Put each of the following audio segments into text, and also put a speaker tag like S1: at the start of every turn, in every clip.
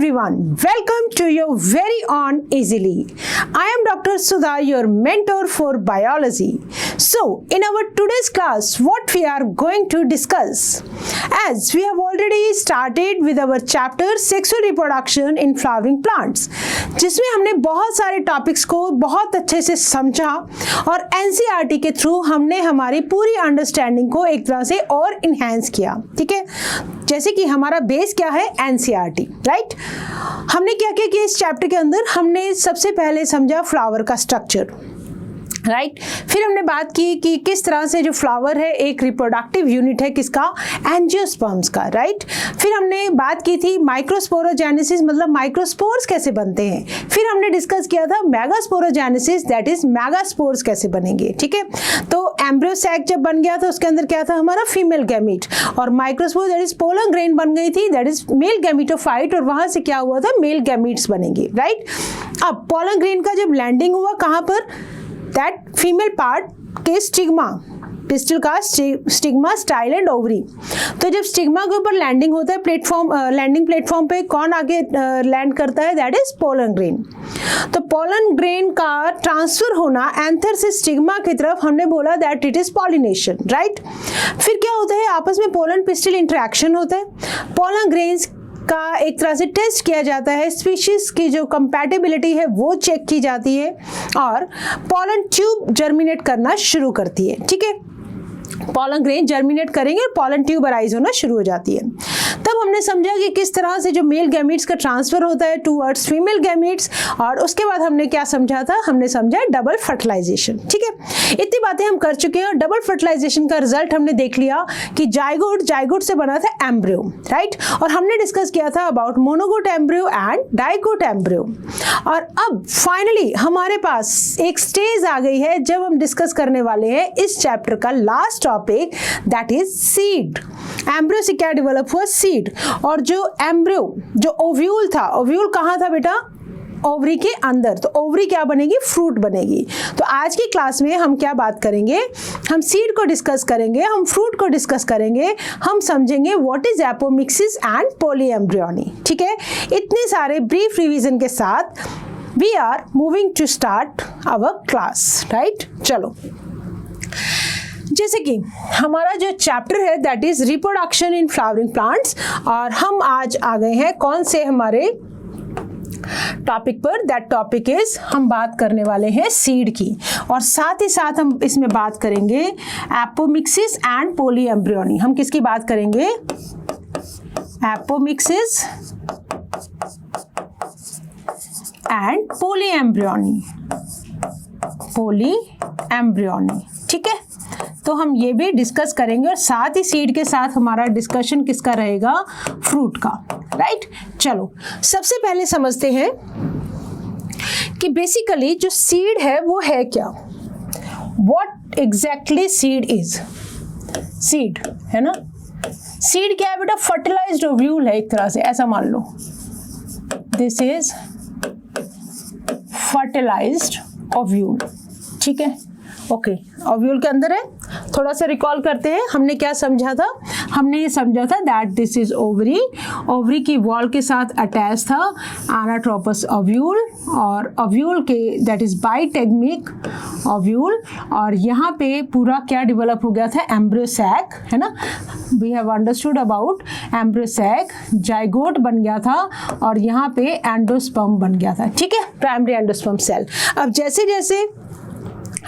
S1: everyone, welcome to your very own Easily. I am Dr. Sudha, your mentor for biology. So, in our today's class, what we are going to discuss, as we have already started with our chapter Sexual Reproduction in Flowering Plants, जिसमें हमने बहुत सारे topics को बहुत अच्छे से समझा और एनसीईआरटी के थ्रू हमने हमारी पूरी अंडरस्टैंडिंग को एक तरह से और इन्हेंस किया। ठीक है, जैसे कि हमारा बेस क्या है, एनसीईआरटी, राइट। हमने क्या किया कि इस चैप्टर के अंदर हमने सबसे पहले समझा फ्लावर का स्ट्रक्चर, राइट। फिर हमने बात की कि किस तरह से जो फ्लावर है एक रिप्रोडक्टिव यूनिट है किसका, एंजियोस्पर्म्स का, राइट। फिर हमने बात की थी माइक्रोस्पोरोजेनेसिस, मतलब माइक्रोस्पोर्स कैसे बनते हैं। फिर हमने डिस्कस किया था मेगास्पोरोजेनेसिस, दैट इज मेगास्पोर्स कैसे बनेंगे। ठीक है, तो एम्ब्रियो सैक जब बन गया था उसके अंदर क्या था हमारा फीमेल गैमीट, और microspore that is pollen grain बन गई थी, दैट इज मेल गैमीटोफाइट, और वहां से क्या हुआ था, मेल गैमीट्स बनेंगे, राइट। अब पोलन ग्रेन का जब लैंडिंग हुआ कहां पर, दैट फीमेल पार्ट के स्टिग्मा, पिस्टल का स्टिग्मा, स्टाइल एंड ओवरी। तो जब स्टिग्मा के ऊपर लैंडिंग होता है प्लेटफॉर्म, लैंडिंग प्लेटफॉर्म पे कौन आगे लैंड करता है, दैट इज पोलन ग्रेन। तो पोलन ग्रेन का ट्रांसफर होना एंथर से स्टिग्मा की तरफ, हमने बोला that it is pollination, right. फिर क्या होता है, आपस में पोलन पिस्टल इंटरेक्शन होता है, पोलन ग्रेन्स का एक तरह से टेस्ट किया जाता है, स्पीशीज की जो कंपैटिबिलिटी है वो चेक की जाती है, और पोलन ट्यूब जर्मिनेट करना शुरू करती है। ठीक है, पोलन ग्रेन जर्मिनेट करेंगे और पोलन ट्यूब अराइज होना शुरू हो जाती है। तब हमने समझा कि किस तरह से जो मेल गैमीट्स का ट्रांसफर होता है टूवर्ड्स फीमेल गैमीट्स, और उसके बाद हमने क्या समझा था, हमने समझा डबल फर्टिलाइजेशन। ठीक है, इतनी बातें हम कर चुके हैं। डबल फर्टिलाइजेशन का रिजल्ट हमने देख लिया कि जाइगोट से बना था एम्ब्रियो, राइट। और हमने डिस्कस किया था अबाउट मोनोगोट एम्ब्रियो एंड डाइगोट एम्ब्रियो। और अब फाइनली हमारे पास एक स्टेज आ गई है जब हम डिस्कस करने वाले हैं इस चैप्टर का last topic, that is seed. Embryo से क्या डेवलप हुआ, सीड। और जो एम्ब्रियो, जो ओव्यूल था, ओव्यूल कहाँ था बेटा, ओवरी के अंदर, तो ओवरी क्या बनेगी, फ्रूट बनेगी। तो आज की क्लास में हम क्या बात करेंगे, हम सीड को डिस्कस करेंगे, हम फ्रूट को डिस्कस करेंगे, हम समझेंगे what is apomixis and polyembryony. ठीक है, इतने सारे ब्रीफ रिवीजन के साथ we are moving to start our class, right. चलो, जैसे कि हमारा जो चैप्टर है that is reproduction in flowering plants, और हम आज आ गए हैं कौन से हमारे टॉपिक पर, दैट टॉपिक इज, हम बात करने वाले हैं सीड की, और साथ ही साथ हम इसमें बात करेंगे एपोमिक्सिस एंड पॉलीएम्ब्रियोनी। हम किसकी बात करेंगे, एपोमिक्सिस एंड पॉलीएम्ब्रियोनी, पॉलीएम्ब्रियोनी। ठीक है, तो हम ये भी डिस्कस करेंगे, और साथ ही सीड के साथ हमारा डिस्कशन किसका रहेगा, फ्रूट का, राइट। चलो, सबसे पहले समझते हैं कि बेसिकली जो सीड है वो है क्या, what exactly seed is. Seed है ना, सीड क्या है बेटा, फर्टिलाइज्ड ओव्यूल है एक तरह से, ऐसा मान लो, दिस इज फर्टिलाइज्ड ओव्यूल। ठीक है, ओके, ओव्यूल के अंदर है। थोड़ा सा रिकॉल करते हैं, हमने क्या समझा था, हमने ये समझा था that this is ovary, ovary की वॉल के साथ अटैच था एनाट्रोपस ओव्यूल, और ओव्यूल के दैट इज बाइटेगमिक ओव्यूल, और यहाँ पे पूरा क्या डेवलप हो गया था, एम्ब्रियो सैक, है ना। We have understood about embryo sac, zygote बन गया था, और यहाँ पे एंडोस्पर्म बन गया था। ठीक है, प्राइमरी एंडोस्पर्म सेल। अब जैसे जैसे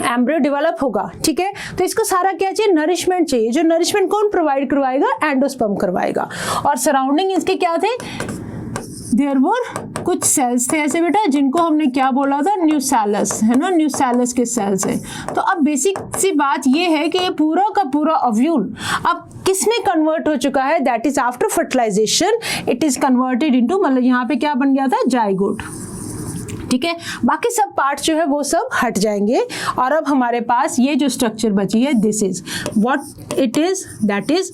S1: एम्ब्रियो डेवलप होगा, ठीक है, तो इसको सारा क्या चाहिए, नरिशमेंट चाहिए। जो नरिशमेंट कौन प्रोवाइड करवाएगा, एंडोस्पर्म करवाएगा। और सराउंडिंग इसके क्या थे, देयर वर कुछ सेल्स थे ऐसे बेटा, जिनको हमने क्या बोला था, न्यूसेलस, है ना, न्यूसेलस के सेल्स है। तो अब बेसिक सी बात ये है कि ये पूरा का पूरा ओव्यूल अब किसमें कन्वर्ट हो चुका है, that is after fertilisation it is converted into, मतलब यहाँ पे क्या बन गया था, जाइगोट। ठीक है, बाकी सब पार्ट जो है वो सब हट जाएंगे, और अब हमारे पास ये जो स्ट्रक्चर बची है, this is what it is, that is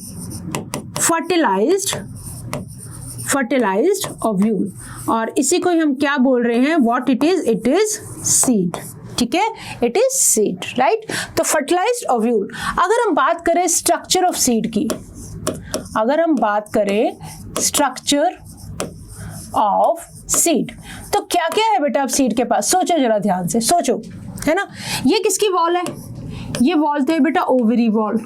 S1: fertilised ovule, और इसी को हम क्या बोल रहे हैं, व्हाट इट इज सीड। ठीक है, इट इज सीड, राइट। तो फर्टिलाइज्ड ओव्यूल, अगर हम बात करें स्ट्रक्चर ऑफ सीड की, अगर हम बात करें स्ट्रक्चर ऑफ सीड। तो क्या क्या है बेटा अब सीड के पास, सोचो जरा ध्यान से सोचो, है ना। ये किसकी वॉल है, ये वॉल तो है बेटा ओवरी वॉल,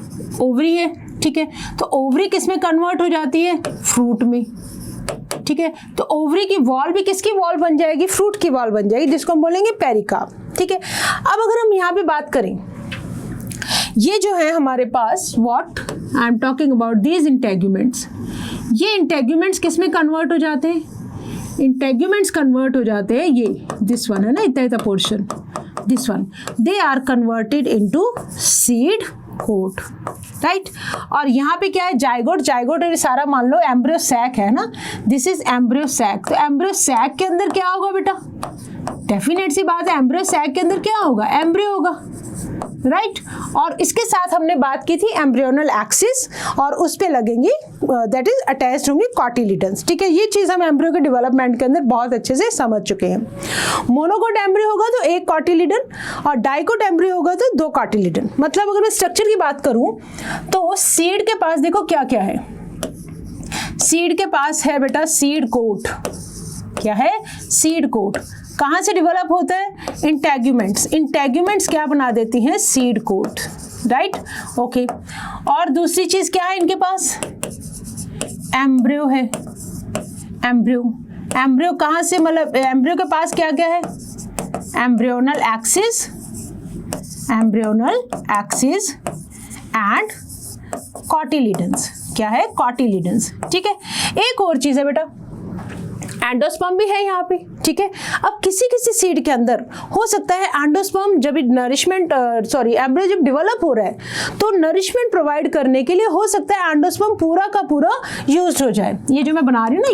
S1: ओवरी है, ठीक है। तो ओवरी किस में कन्वर्ट हो जाती है, फ्रूट में, ठीक है। तो ओवरी की वॉल भी किसकी वॉल बन जाएगी, फ्रूट की वॉल बन जाएगी, जिसको हम बोलेंगे पेरिकार्प, ठीक है। अब अगर हम यहाँ पे बात करें, ये जो है हमारे पास what I am talking about these integuments, ये इंटेग्यूमेंट्स किस में कन्वर्ट हो जाते हैं, इंटेग्यूमेंट्स कन्वर्ट हो जाते हैं, ये दिस वन है ना, इतना portion, this one, they are converted into seed coat, right. और यहाँ पे क्या है, जाइगोट, जाइगोट ये सारा मान लो एम्ब्रियो सैक है ना, दिस इज एम्ब्रियो सैक। तो एम्ब्रियो सैक के अंदर क्या होगा बेटा, डेफिनेट सी बात है, एम्ब्रियो सैक के अंदर क्या होगा, एम्ब्रियो होगा, राइट। और इसके साथ हमने बात की थी एम्ब्रियोनल एक्सिस, और उस पे लगेंगी दैट इज अटैच्ड होंगी कॉटिलिडन्स, ठीक है। ये चीज हम एम्ब्रियो के डेवलपमेंट के अंदर बहुत अच्छे से समझ चुके हैं। मोनोकोट एम्ब्रियो होगा तो एक कॉटिलिडन, और डाइकोट एम्ब्रियो होगा तो 2 कॉटिलिडन। मतलब अगर मैं स्ट्रक्चर की बात करूं तो सीड के पास देखो क्या क्या है, सीड के पास है बेटा सीड कोट, क्या है, सीड कोट। कहाँ से डेवलप होता है, इंटेग्यूमेंट्स, इंटेग्यूमेंट्स क्या बना देती हैं, सीड कोट, राइट, ओके। और दूसरी चीज क्या है इनके पास, एम्ब्रियो है, एम्ब्रियो, एम्ब्रियो कहाँ से, मतलब एम्ब्रियो के पास क्या क्या है, embryonal axis, embryonal axis and cotyledons, क्या है, कॉटिलिडन्स, ठीक है। एक और चीज है बेटा, एंडोस्पर्म भी है यहाँ पे, ठीक है। अब किसी किसी सीड के अंदर हो सकता है एंडोस्पर्म जब नरिशमेंट एम्ब्रियो जब डेवलप हो रहा है तो नरिशमेंट प्रोवाइड करने के लिए हो सकता है एंडोस्पर्म पूरा का पूरा यूज हो जाए। ये जो मैं बना रही हूँ ना,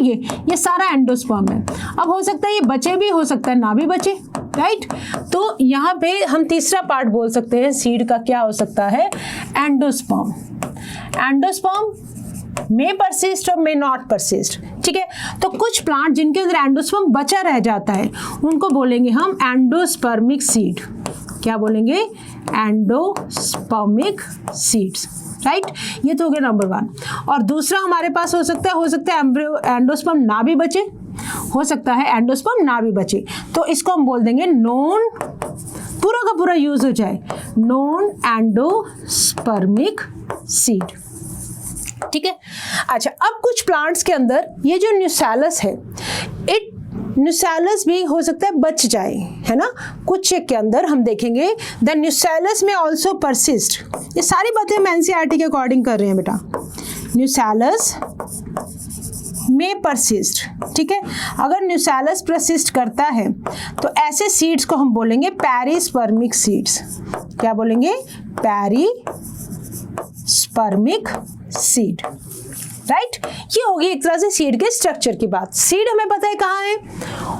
S1: ये सारा एंडोस्पर्म है। अब हो सकता है ये बचे भी, हो सकता है ना भी बचे, राइट। तो यहाँ पे हम तीसरा पार्ट बोल सकते हैं सीड का, क्या हो सकता है, एंडोस्पर्म। एंडोस्पर्म may persist और may not persist, ठीक है। तो कुछ प्लांट जिनके अंदर एंडोस्पर्म बचा रह जाता है उनको बोलेंगे हम एंडोस्पर्मिक सीड, क्या बोलेंगे, एंडोस्पर्मिक सीड्स, राइट। ये तो हो गया नंबर 1। और दूसरा हमारे पास हो सकता है एंडोस्पर्म ना भी बचे, हो सकता है एंडोस्पर्म ना भी बचे, तो इसको हम बोल देंगे नॉन, पूरा का पूरा यूज हो जाए, नॉन एंडोस्पर्मिक सीड, ठीक है। अच्छा, अब कुछ प्लांट्स के अंदर ये जो न्यूसैलस है, न्यूसैलस भी हो सकता है बच जाए, है ना। कुछ के अंदर हम देखेंगे द न्यूसैलस में ऑल्सो परसिस्ट। ये सारी बातें हम एनसीईआरटी के अकॉर्डिंग कर रहे हैं बेटा, न्यूसैलस में परसिस्ट, ठीक है। अगर न्यूसैलस परसिस्ट करता है तो ऐसे सीड्स को हम बोलेंगे पेरिस्पर्मिक सीड्स, क्या बोलेंगे, पेरिस्पर्मिक सीड, राइट। ये होगी एक तरह से सीड के स्ट्रक्चर की बात। सीड हमें पता है कहाँ है,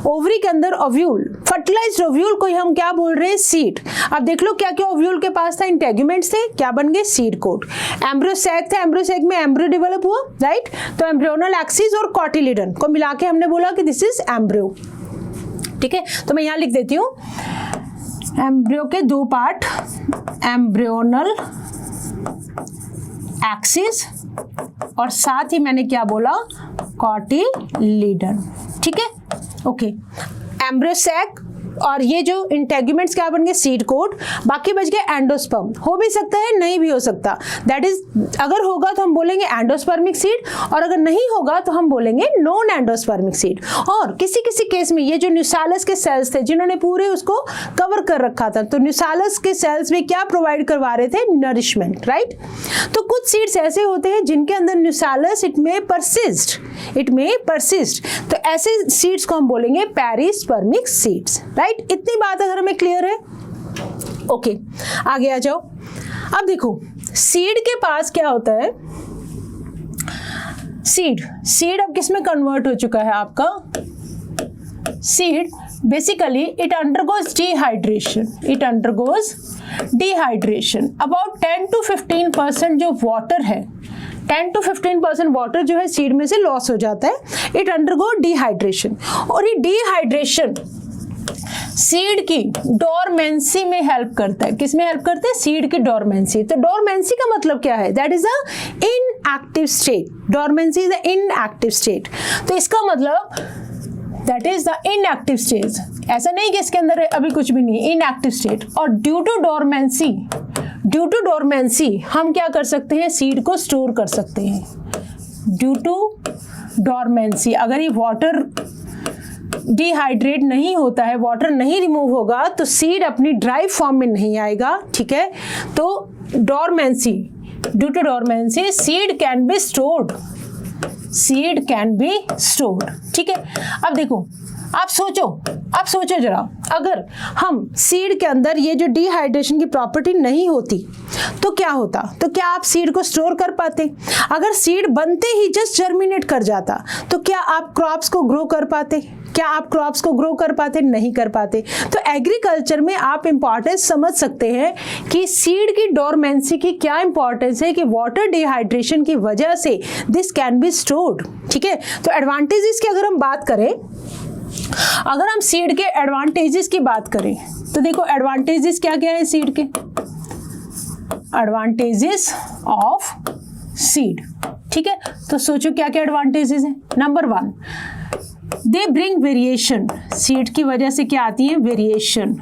S1: ओवरी के अंदर ओव्यूल, फर्टिलाइज्ड ओव्यूल को हम क्या बोल रहे हैं, सीड। अब देख लो क्या क्या ओव्यूल के पास था, इंटेग्यूमेंट्स थे, क्या बन गए, सीड कोट। एम्ब्रियो सैक था, एम्ब्रियो सैक में एम्ब्रियो डेवलप हुआ, राइट। तो एम्ब्रियोनल एक्सिस और कॉटिलिडन को मिला के हमने बोला कि दिस इज एम्ब्रियो, ठीक है। तो मैं यहाँ लिख देती हूँ, एम्ब्रियो के 2 पार्ट, एम्ब्रियोनल एक्सिस और साथ ही मैंने क्या बोला, कॉटिलिडन, ठीक है, ओके। एम्ब्रियो सैक और ये जो इंटेग्यूमेंट्स क्या बन गए, सीड कोट, बाकी बच गए एंडोस्पर्म। हो भी सकता है, नहीं भी हो सकता, दैट इज अगर होगा तो हम बोलेंगे एंडोस्पर्मिक सीड, और अगर नहीं होगा तो हम बोलेंगे नॉन एंडोस्पर्मिक सीड। और किसी किसी केस में ये जो न्यूसैलस के सेल्स थे जिन्होंने पूरे उसको कवर कर रखा था, तो न्यूसैलस के सेल्स भी क्या प्रोवाइड करवा रहे थे, नरिशमेंट, राइट। तो कुछ सीड्स ऐसे होते हैं जिनके अंदर न्यूसैलस इट में परसिस्ट, तो ऐसे सीड्स को हम बोलेंगे पेरिस्पर्मिक सीड्स, राइट। इतनी बात अगर हमें क्लियर है, ओके, आगे आ जाओ। अब देखो सीड के पास क्या होता है, सीड अब किस में कन्वर्ट हो चुका है आपका, seed basically it undergoes dehydration, about 10 to 15% जो वाटर है, 10 to 15% वाटर जो है सीड में से लॉस हो जाता है, इट अंडरगो डिहाइड्रेशन। और ये डिहाइड्रेशन सीड की डोरमेंसी में हेल्प करता है, किस में हेल्प करता है, सीड की डोरमेंसी। तो डोरमेंसी का मतलब क्या है, that is a inactive state, dormancy is a inactive state. तो इसका मतलब that is the inactive stage. ऐसा नहीं कि इसके अंदर अभी कुछ भी नहीं, इनएक्टिव स्टेट। और ड्यू टू डोरमेंसी हम क्या कर सकते हैं, सीड को स्टोर कर सकते हैं। ड्यू टू डोरमेंसी, अगर ये वाटर डिहाइड्रेट नहीं होता है, वाटर नहीं रिमूव होगा, तो सीड अपनी ड्राई फॉर्म में नहीं आएगा, ठीक है। तो dormancy, due to dormancy seed can be stored, ठीक है। अब देखो, आप सोचो जरा, अगर हम सीड के अंदर ये जो डिहाइड्रेशन की प्रॉपर्टी नहीं होती तो क्या होता, तो क्या आप सीड को स्टोर कर पाते? अगर सीड बनते ही जस्ट जर्मिनेट कर जाता तो क्या आप क्रॉप्स को ग्रो कर पाते? नहीं कर पाते। तो एग्रीकल्चर में आप इंपॉर्टेंस समझ सकते हैं कि सीड की डोरमेंसी की क्या इंपॉर्टेंस है, कि वाटर डिहाइड्रेशन की वजह से दिस कैन बी स्टोर्ड, ठीक है। तो एडवांटेजेस की अगर हम बात करें, अगर हम सीड के एडवांटेजेस की बात करें तो देखो एडवांटेजेस क्या क्या है सीड के। एडवांटेजेस ऑफ सीड, ठीक है। तो सोचो क्या क्या एडवांटेजेस हैं। Number 1, they bring variation. Seed की वजह से क्या आती है, वेरिएशन।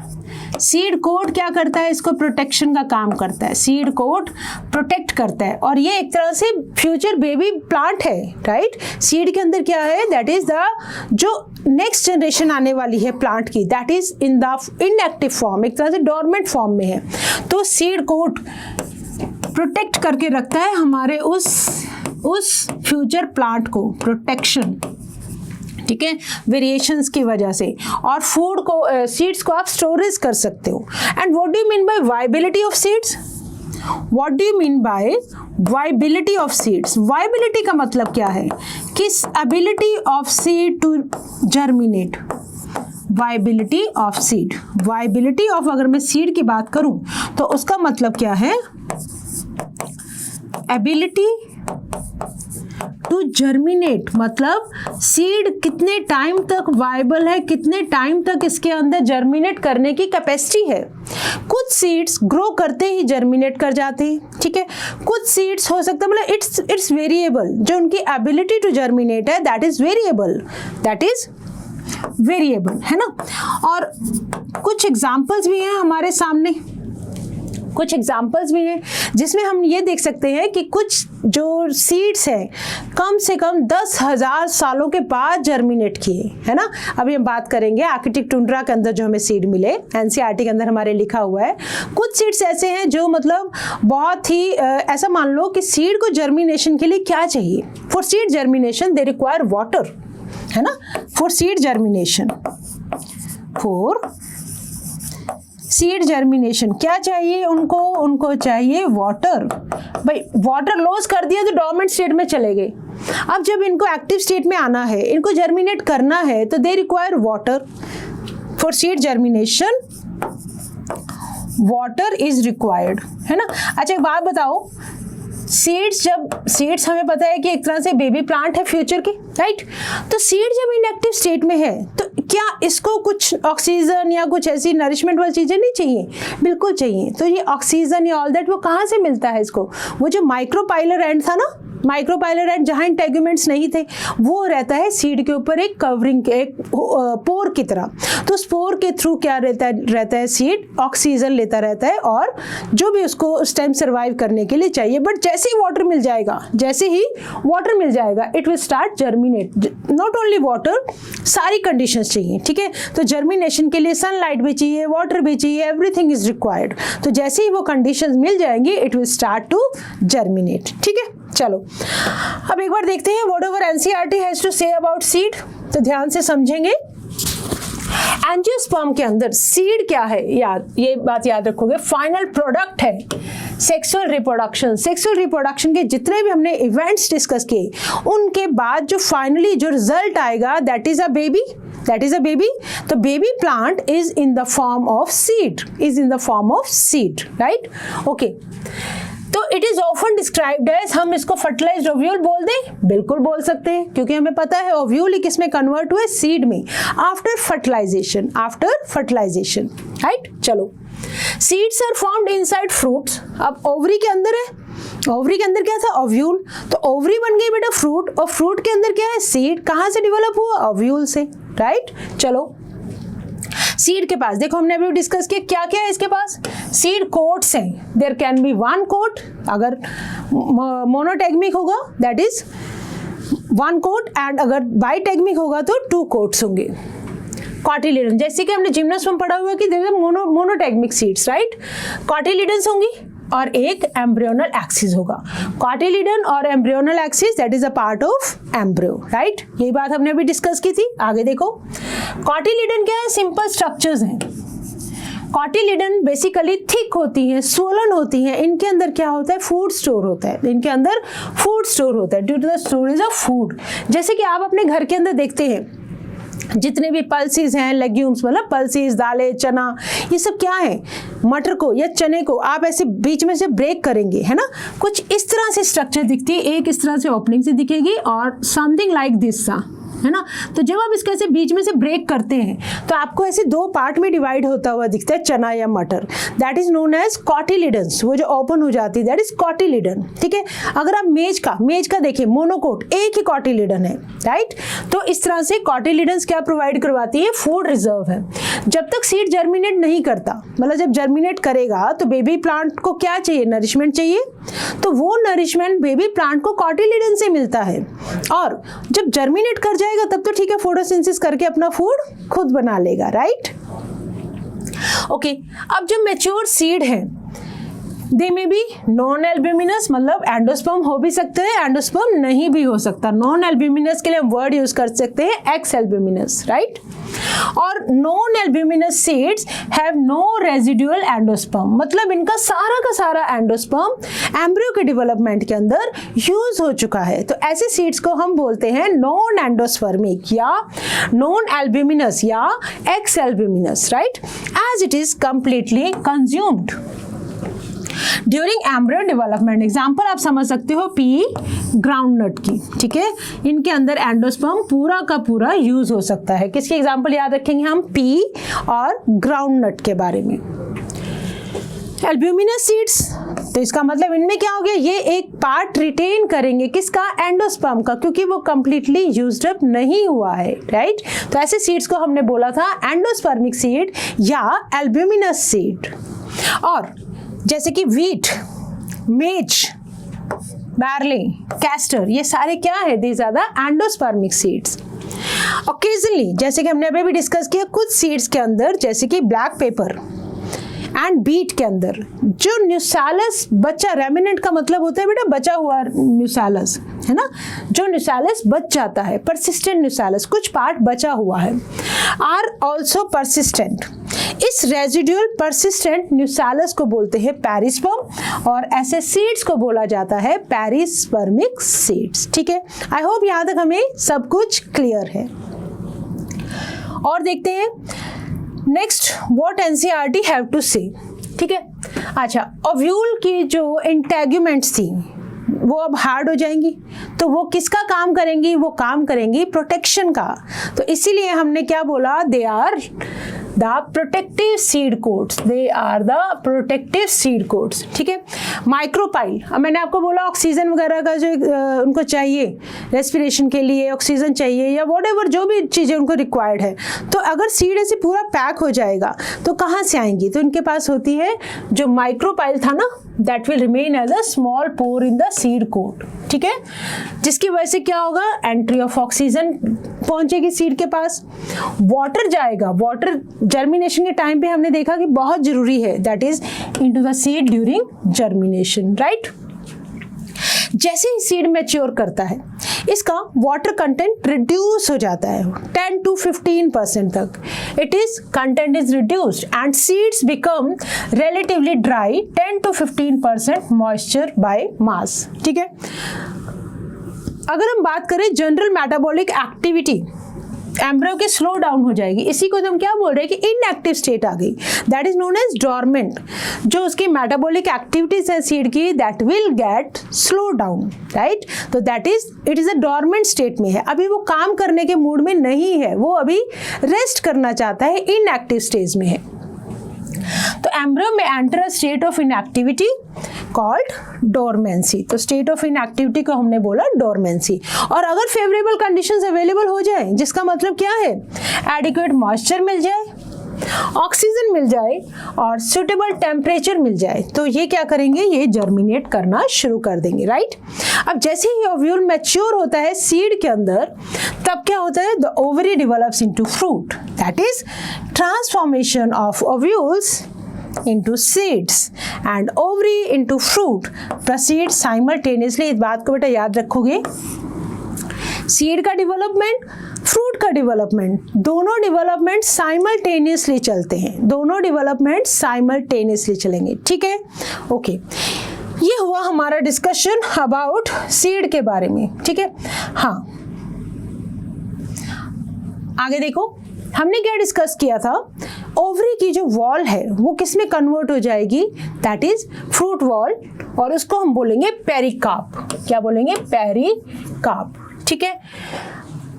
S1: सीड कोट क्या करता है, इसको प्रोटेक्शन का काम करता है। सीड कोट प्रोटेक्ट करता है, और ये एक तरह से फ्यूचर बेबी प्लांट है, राइट। सीड के अंदर क्या है, दैट इज द जो नेक्स्ट जनरेशन आने वाली है प्लांट की, that is in the inactive form, एक तरह से डोरमेंट फॉर्म में है। तो सीड कोट प्रोटेक्ट करके रखता है हमारे उस फ्यूचर प्लांट को, प्रोटेक्शन, ठीक है, वेरिएशंस की वजह से। और फूड को, सीड्स को आप स्टोरेज कर सकते हो। And what do you mean by viability of seeds? What do you mean by viability of seeds? Viability का मतलब क्या है, किस ability of seed to germinate. Viability of seed, viability of, अगर मैं सीड की बात करूं तो उसका मतलब क्या है, एबिलिटी टू जर्मिनेट, मतलब सीड कितने टाइम तक वायबल है, कितने टाइम तक इसके अंदर जर्मिनेट करने की कैपेसिटी है। कुछ सीड्स ग्रो करते ही जर्मिनेट कर जाते हैं, ठीक है। कुछ सीड्स हो सकता है, मतलब इट्स वेरिएबल, जो उनकी एबिलिटी टू जर्मिनेट है दैट इज वेरिएबल, है ना। और कुछ एग्जांपल्स भी हैं हमारे सामने, कुछ एग्जाम्पल्स भी हैं जिसमें हम ये देख सकते हैं कि कुछ जो सीड्स हैं कम से कम 10,000 सालों के बाद जर्मिनेट किए, है ना। अभी हम बात करेंगे आर्कटिक टुंड्रा के अंदर जो हमें सीड मिले, एनसीईआरटी के अंदर हमारे लिखा हुआ है। कुछ सीड्स ऐसे हैं जो मतलब बहुत ही ऐसा मान लो कि सीड को जर्मिनेशन के लिए क्या चाहिए, for seed germination they require water, है ना। फॉर सीड जर्मिनेशन क्या चाहिए उनको चाहिए वाटर। भाई वाटर लॉस कर दिया तो डोरमेंट स्टेट में चले गए। अब जब इनको एक्टिव स्टेट में आना है, इनको जर्मिनेट करना है, तो they require water. For seed germination water is required, है ना। अच्छा एक बात बताओ, सीड्स हमें पता है कि एक तरह से बेबी प्लांट है फ्यूचर के, राइट। तो सीड जब इनएक्टिव स्टेट में है तो क्या इसको कुछ ऑक्सीजन या कुछ ऐसी नरिशमेंट वाली चीजें नहीं चाहिए? बिल्कुल चाहिए। तो ये ऑक्सीजन या ऑल दैट वो कहाँ से मिलता है इसको? वो जो माइक्रोपाइलर एंड था ना, माइक्रोपाइलर एंड जहाँ इंटेगुमेंट्स नहीं थे, वो रहता है सीड के ऊपर एक कवरिंग, एक पोर की तरह। तो स्पोर के थ्रू क्या रहता है सीड ऑक्सीजन लेता रहता है, और जो भी उसको उस टाइम सर्वाइव करने के लिए चाहिए। बट जैसे ही वाटर मिल जाएगा it will start germinate. Not only water, सारी कंडीशंस चाहिए, ठीक है। तो जर्मिनेशन के लिए सनलाइट भी चाहिए, वाटर भी चाहिए, एवरीथिंग इज रिक्वायर्ड। तो जैसे ही वो कंडीशंस मिल जाएंगी it will start to germinate, ठीक है। चलो अब एक बार देखते हैं whatever NCERT has to say about seed. तो ध्यान से समझेंगे। एंजियोस्पर्म के अंदर सीड क्या है, ये बात याद रखोगे, फाइनल प्रोडक्ट है सेक्सुअल रिप्रोडक्शन के जितने भी हमने इवेंट्स डिस्कस किए, उनके बाद जो फाइनली जो रिजल्ट आएगा दैट इज अ बेबी। तो baby plant is in the form of seed, right. Okay, तो it is often described as, हम इसको फर्टिलाइज्ड ओव्यूल बोल दें, बिल्कुल बोल सकते हैं, क्योंकि हमें पता है ओव्यूल ही किसमें कन्वर्ट हुए, सीड में, आफ्टर फर्टिलाइजेशन, राइट। चलो, seeds are formed inside fruits. अब ओवरी के अंदर है, ओवरी के अंदर क्या था, ओव्यूल, तो ओवरी बन गई बेटा फ्रूट, और फ्रूट के अंदर क्या है, सीड, कहाँ से डेवलप हुआ, ओव्यूल से, राइट। चलो सीड के पास देखो, हमने अभी डिस्कस किया क्या क्या है इसके पास, सीड कोट्स हैं, there can be one coat, अगर मोनोटेगमिक होगा that is one coat, and अगर बाइटेगमिक होगा तो टू कोट्स होंगे। कॉटिलिडन, जैसे कि हमने जिम्नास्ट में पढ़ा हुआ है कि मोनोटेगमिक सीड्स, राइट, कॉटिलिडन्स होंगी और एक एम्ब्रियोनल एक्सिस होगा। कॉटिलिडन और embryonal axis that is a part of embryo, right, यही बात हमने अभी डिस्कस की थी। आगे देखो, कॉटिलिडन क्या है, सिंपल स्ट्रक्चर्स हैं। कॉटिलिडन बेसिकली थिक होती हैं, स्वोलन होती हैं, इनके अंदर क्या होता है, फूड स्टोर होता है, इनके अंदर फूड स्टोर होता है due to the storage of food. जैसे कि आप अपने घर के अंदर देखते हैं जितने भी पल्सेस हैं, लेग्यूम्स मतलब पल्सेस, दालें, चना, ये सब क्या है, मटर को या चने को आप ऐसे बीच में से ब्रेक करेंगे, है ना, कुछ इस तरह से स्ट्रक्चर दिखती है, एक इस तरह से ओपनिंग से दिखेगी और समथिंग लाइक दिस सा, है ना। तो जब आप इसके ऐसे बीच में से ब्रेक करते हैं तो आपको ऐसे दो पार्ट में डिवाइड होता हुआ दिखता है चना या मटर, that is known as cotyledons, वो जो ओपन हो जाती है दैट इज कॉटिलिडन, ठीक है। अगर आप मेज का देखिए, मोनोकोट, एक ही कॉटिलिडन है, राइट। तो इस तरह से कॉटिलिडन्स क्या प्रोवाइड करवाती है, फूड रिजर्व है। जब तक सीड जर्मिनेट नहीं करता, मतलब जब जर्मिनेट करेगा तो बेबी प्लांट को क्या चाहिए, नरिशमेंट चाहिए, तो वो नरिशमेंट बेबी प्लांट को कॉटिलिडन से मिलता है, और जब जर्मिनेट कर जाएगा तब तो ठीक है, फोटोसिंथेसिस करके अपना फूड खुद बना लेगा, राइट। ओके, अब जो मैच्योर सीड है दे में भी नॉन एल्ब्यूमिनस, मतलब एंडोस्पर्म हो भी सकते हैं, एंडोस्पर्म नहीं भी हो सकता। नॉन एल्ब्यूमिनस के लिए हम वर्ड यूज कर सकते हैं एक्स एल्ब्यूमिनस, राइट। और non albuminous seeds have no residual endosperm, मतलब इनका सारा का सारा एंडोस्पर्म एम्ब्रियो के डेवलपमेंट के अंदर यूज हो चुका है। तो ऐसे सीड्स को हम बोलते हैं नॉन एंडोस्पर्मिक या नॉन एल्ब्यूमिनस या ex albuminous, right, as it is completely consumed during embryo development. Example आप समझ सकते हो पी, ग्राउंडनट की, ठीक है, इनके अंदर एंडोस्पर्म पूरा का पूरा यूज हो सकता है। किसके एग्जाम्पल याद रखेंगे हम, पी और ग्राउंडनट के बारे में। एल्ब्यूमिनस सीड्स, तो इसका मतलब इनमें क्या हो गया, ये एक पार्ट रिटेन करेंगे किसका, एंडोस्पर्म का, क्योंकि वो कंप्लीटली यूज्ड अप नहीं हुआ है, राइट। तो ऐसे सीड्स को हमने बोला था एंडोस्पर्मिक सीड या एल्ब्यूमिनस सीड। और जैसे कि वीट, मेज, बार्ले, कैस्टर, ये सारे क्या है, these are the endospermic seeds. Occasionally, जैसे कि हमने अभी भी डिस्कस किया, कुछ सीड्स के अंदर जैसे कि ब्लैक पेपर एंड बीट के अंदर जो न्यूसैलस बच्चा, रेमिनेंट का मतलब होता है बेटा बचा हुआ न्यूसैलस, है ना, जो न्यूसैलस बच जाता है, परसिस्टेंट न्यूसैलस, कुछ पार्ट बचा हुआ है, आर ऑल्सो परसिस्टेंट। इस रेजिडुअल परसिस्टेंट न्यूसैलस को बोलते हैं पेरिस्पर्म, और ऐसे सीड्स को बोला जाता है पेरिस्पर्मिक सीड्स, ठीक है। आई होप यहाँ तक हमें सब कुछ क्लियर है। और देखते हैं next what NCERT have to say, ठीक है। अच्छा, ओव्यूल की जो इंटेगुमेंट्स थी वो अब हार्ड हो जाएंगी, तो वो किसका काम करेंगी, वो काम करेंगी प्रोटेक्शन का। तो इसीलिए हमने क्या बोला, they are the protective seed coats, they are the protective seed coats, ठीक है। माइक्रोपाइल, अब मैंने आपको बोला ऑक्सीजन वगैरह का जो उनको चाहिए रेस्पिरेशन के लिए, ऑक्सीजन चाहिए या व्हाटएवर जो भी चीज़ें उनको रिक्वायर्ड है, तो अगर सीड ऐसे पूरा पैक हो जाएगा तो कहाँ से आएंगी, तो इनके पास होती है जो माइक्रोपाइल था ना, that will remain as a small pore in the seed coat, ठीक है, जिसकी वजह से क्या होगा, एंट्री ऑफ ऑक्सीजन पहुंचेगी सीड के पास, वाटर जाएगा, वाटर जर्मिनेशन के टाइम पे हमने देखा कि बहुत जरूरी है, that is into the seed during germination, right. जैसे ही सीड मैच्योर करता है इसका वाटर कंटेंट रिड्यूस हो जाता है 10 to 15% तक, it is content is reduced and seeds become relatively dry 10 to 15% moisture by mass, ठीक है। अगर हम बात करें जनरल मेटाबॉलिक एक्टिविटी, एम्ब्रियो की स्लो डाउन हो जाएगी, इसी को तो हम क्या बोल रहे हैं कि इनएक्टिव स्टेट आ गई, that is known as dormant. जो उसकी मेटाबॉलिक एक्टिविटीज है सीड की, that will get slow down, right. तो that is, it is a dormant state में है, अभी वो काम करने के मूड में नहीं है, वो अभी रेस्ट करना चाहता है, इनएक्टिव स्टेज में है। तो एम्ब्रियो में enter a state of inactivity called dormancy. तो स्टेट ऑफ इनएक्टिविटी को हमने बोला डोरमेंसी। और अगर फेवरेबल कंडीशंस अवेलेबल हो जाए, जिसका मतलब क्या है, एडिक्वेट मॉइस्चर मिल जाए, ऑक्सीजन मिल जाए और सुटेबल टेम्परेचर मिल जाए, तो ये क्या करेंगे, ये जर्मिनेट करना शुरू कर देंगे, राइट। अब जैसे ही ओव्यूल मैच्योर होता है सीड के अंदर, तब क्या होता है, the ovary develops into fruit, that is transformation of ovules into seeds and ovary into fruit proceed simultaneously। इस बात को बेटा याद रखोगे, सीड का डेवलपमेंट, फ्रूट का डेवलपमेंट, दोनों डेवलपमेंट साइमल्टेनियसली चलते हैं, दोनों डेवलपमेंट साइमल्टेनियसली चलेंगे, ठीक है, ओके। ये हुआ हमारा डिस्कशन अबाउट सीड के बारे में, ठीक है। हाँ, आगे देखो, हमने क्या डिस्कस किया था, ओवरी की जो वॉल है वो किस में कन्वर्ट हो जाएगी, दैट इज फ्रूट वॉल, और उसको हम बोलेंगे पेरिकार्प। क्या बोलेंगे, पेरिकार्प, ठीक है,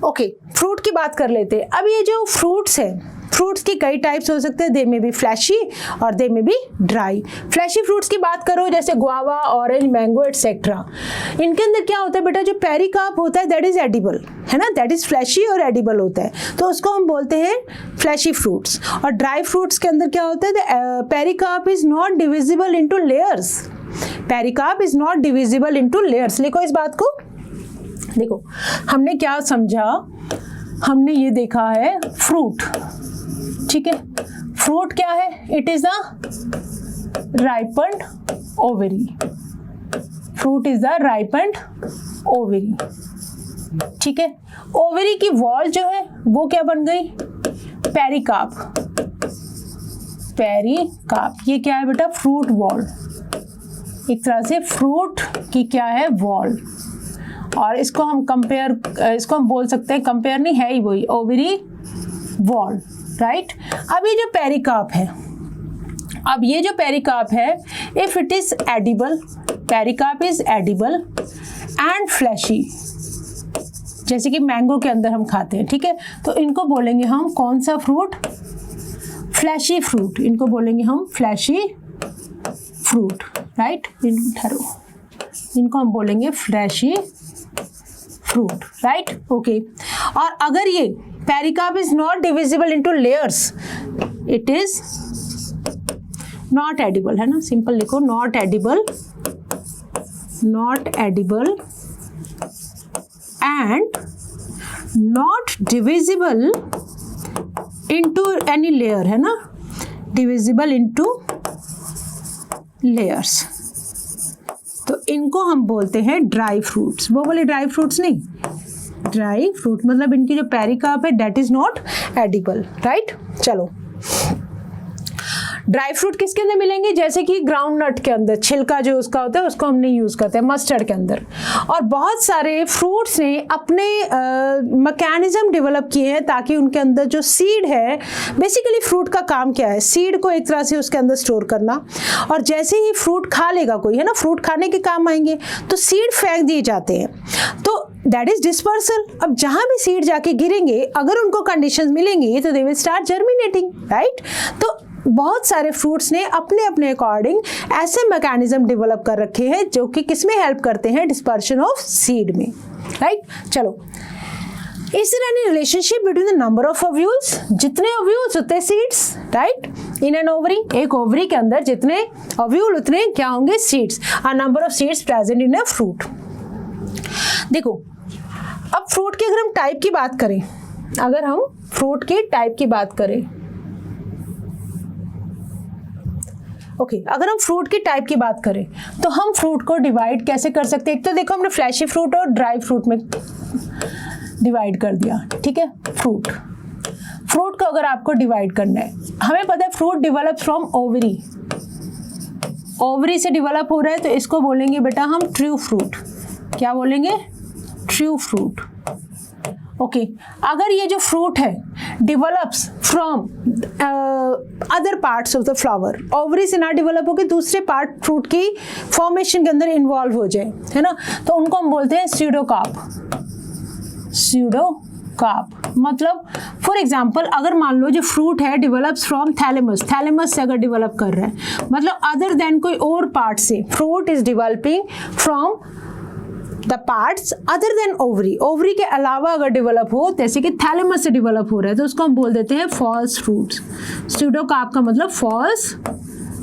S1: ओके। फ्रूट की बात कर लेते हैं। अब ये जो फ्रूट्स है, फ्रूट्स की कई टाइप्स हो सकते हैं, दे में बी फ्लैशी और दे में बी ड्राई। फ्लैशी फ्रूट्स की बात करो, जैसे गुआवा, ऑरेंज, मैंगो एटसेट्रा, इनके अंदर क्या होता है बेटा, जो पेरिकार्प होता है दैट इज एडिबल, है ना, दैट इज फ्लैशी और एडिबल होता है, तो उसको हम बोलते हैं फ्लैशी फ्रूट्स। और ड्राई फ्रूट्स के अंदर क्या होता है, the pericarp is not divisible into layers, pericarp is not divisible into layers. लिखो इस बात को, देखो हमने क्या समझा, हमने ये देखा है फ्रूट, ठीक है, फ्रूट क्या है, it is the ripened ovary, fruit is the ripened ovary, ठीक है। ओवरी की वॉल जो है वो क्या बन गई, पेरिकार्प, पेरिकार्प, ये क्या है बेटा, फ्रूट वॉल, एक तरह से फ्रूट की क्या है, वॉल। और इसको हम कंपेयर, इसको हम बोल सकते हैं, कंपेयर नहीं है ही वही, ओवरी वॉल, राइट। अब ये जो पेरिकार्प है, अब ये जो पेरिकार्प है, if it is edible, pericarp is edible and fleshy, जैसे कि मैंगो के अंदर हम खाते हैं, ठीक है, तो इनको बोलेंगे हम कौन सा फ्रूट, फ्लैशी फ्रूट, इनको बोलेंगे हम फ्लैशी फ्रूट, राइट, इनको हम बोलेंगे फ्लैशी फ्रूट, राइट, ओके। और अगर ये pericarp is not divisible into layers, it is not edible, है ना, सिंपल लिखो, not edible, not edible and not divisible into any layer, है ना, डिविजिबल इनटू लेयर्स, तो इनको हम बोलते हैं ड्राई फ्रूट्स। वो बोले ड्राई फ्रूट्स नहीं, ड्राई फ्रूट मतलब इनकी जो पेरिकार्प है that is not edible, right. चलो, ड्राई फ्रूट किसके अंदर मिलेंगे, जैसे कि ग्राउंड नट के अंदर छिलका जो उसका होता है उसको हम नहीं यूज करते हैं, मस्टर्ड के अंदर। और बहुत सारे फ्रूट्स ने अपने मैकेनिज्म डेवलप किए हैं ताकि उनके अंदर जो सीड है, बेसिकली फ्रूट का काम क्या है, सीड को एक तरह से उसके अंदर स्टोर करना, और जैसे ही फ्रूट खा लेगा कोई, है ना, फ्रूट खाने के काम आएंगे, तो सीड फेंक दिए जाते हैं, तो दैट इज डिस्पर्सल। अब जहां भी सीड जाके गिरेंगे, अगर उनको कंडीशंस मिलेंगी तो they will start germinating, right. तो बहुत सारे फ्रूट्स ने अपने अपने अकॉर्डिंग ऐसे मैकेनिज्म डेवलप कर रखे हैं जो कि किसमें हेल्प करते हैं, डिस्पर्शन ऑफ सीड में, राइट। चलो, is there any relationship between the number of ovules, जितने ओव्यूल्स उतने seeds, right, in an ovary, एक ओवरी के अंदर जितने ओव्यूल उतने क्या होंगे, सीड्स, और number of seeds present in a fruit. देखो, अब फ्रूट की अगर हम टाइप की बात करें, अगर हम फ्रूट के टाइप की बात करें, ओके, अगर हम फ्रूट की टाइप की बात करें तो हम फ्रूट को डिवाइड कैसे कर सकते हैं, एक तो देखो हमने फ्लैशी फ्रूट और ड्राई फ्रूट में डिवाइड कर दिया, ठीक है। फ्रूट को अगर आपको डिवाइड करना है, हमें पता है fruit develop from ovary, ovary से डेवलप हो रहा है, तो इसको बोलेंगे बेटा हम ट्रू फ्रूट। क्या बोलेंगे, ट्रू फ्रूट, ओके। अगर ये जो फ्रूट है develops from other parts of the flower, ovary से ना डेवलप होकर दूसरे पार्ट फ्रूट की फॉर्मेशन के अंदर इन्वॉल्व हो जाए, है ना, तो उनको हम बोलते हैं स्यूडोकार्प, स्यूडोकार्प, मतलब फॉर एग्जाम्पल अगर मान लो जो फ्रूट है डिवेलप्स फ्रॉम थैलेमस, थैलेमस से अगर डेवलप कर रहा है, मतलब अदर देन कोई और पार्ट से fruit is developing from the parts other than ovary, ovary के अलावा अगर डेवलप हो, जैसे कि थैलेमस से डेवलप हो रहा है, तो उसको हम बोल देते हैं फॉल्स फ्रूट्स। स्यूडोकार्प का मतलब फॉल्स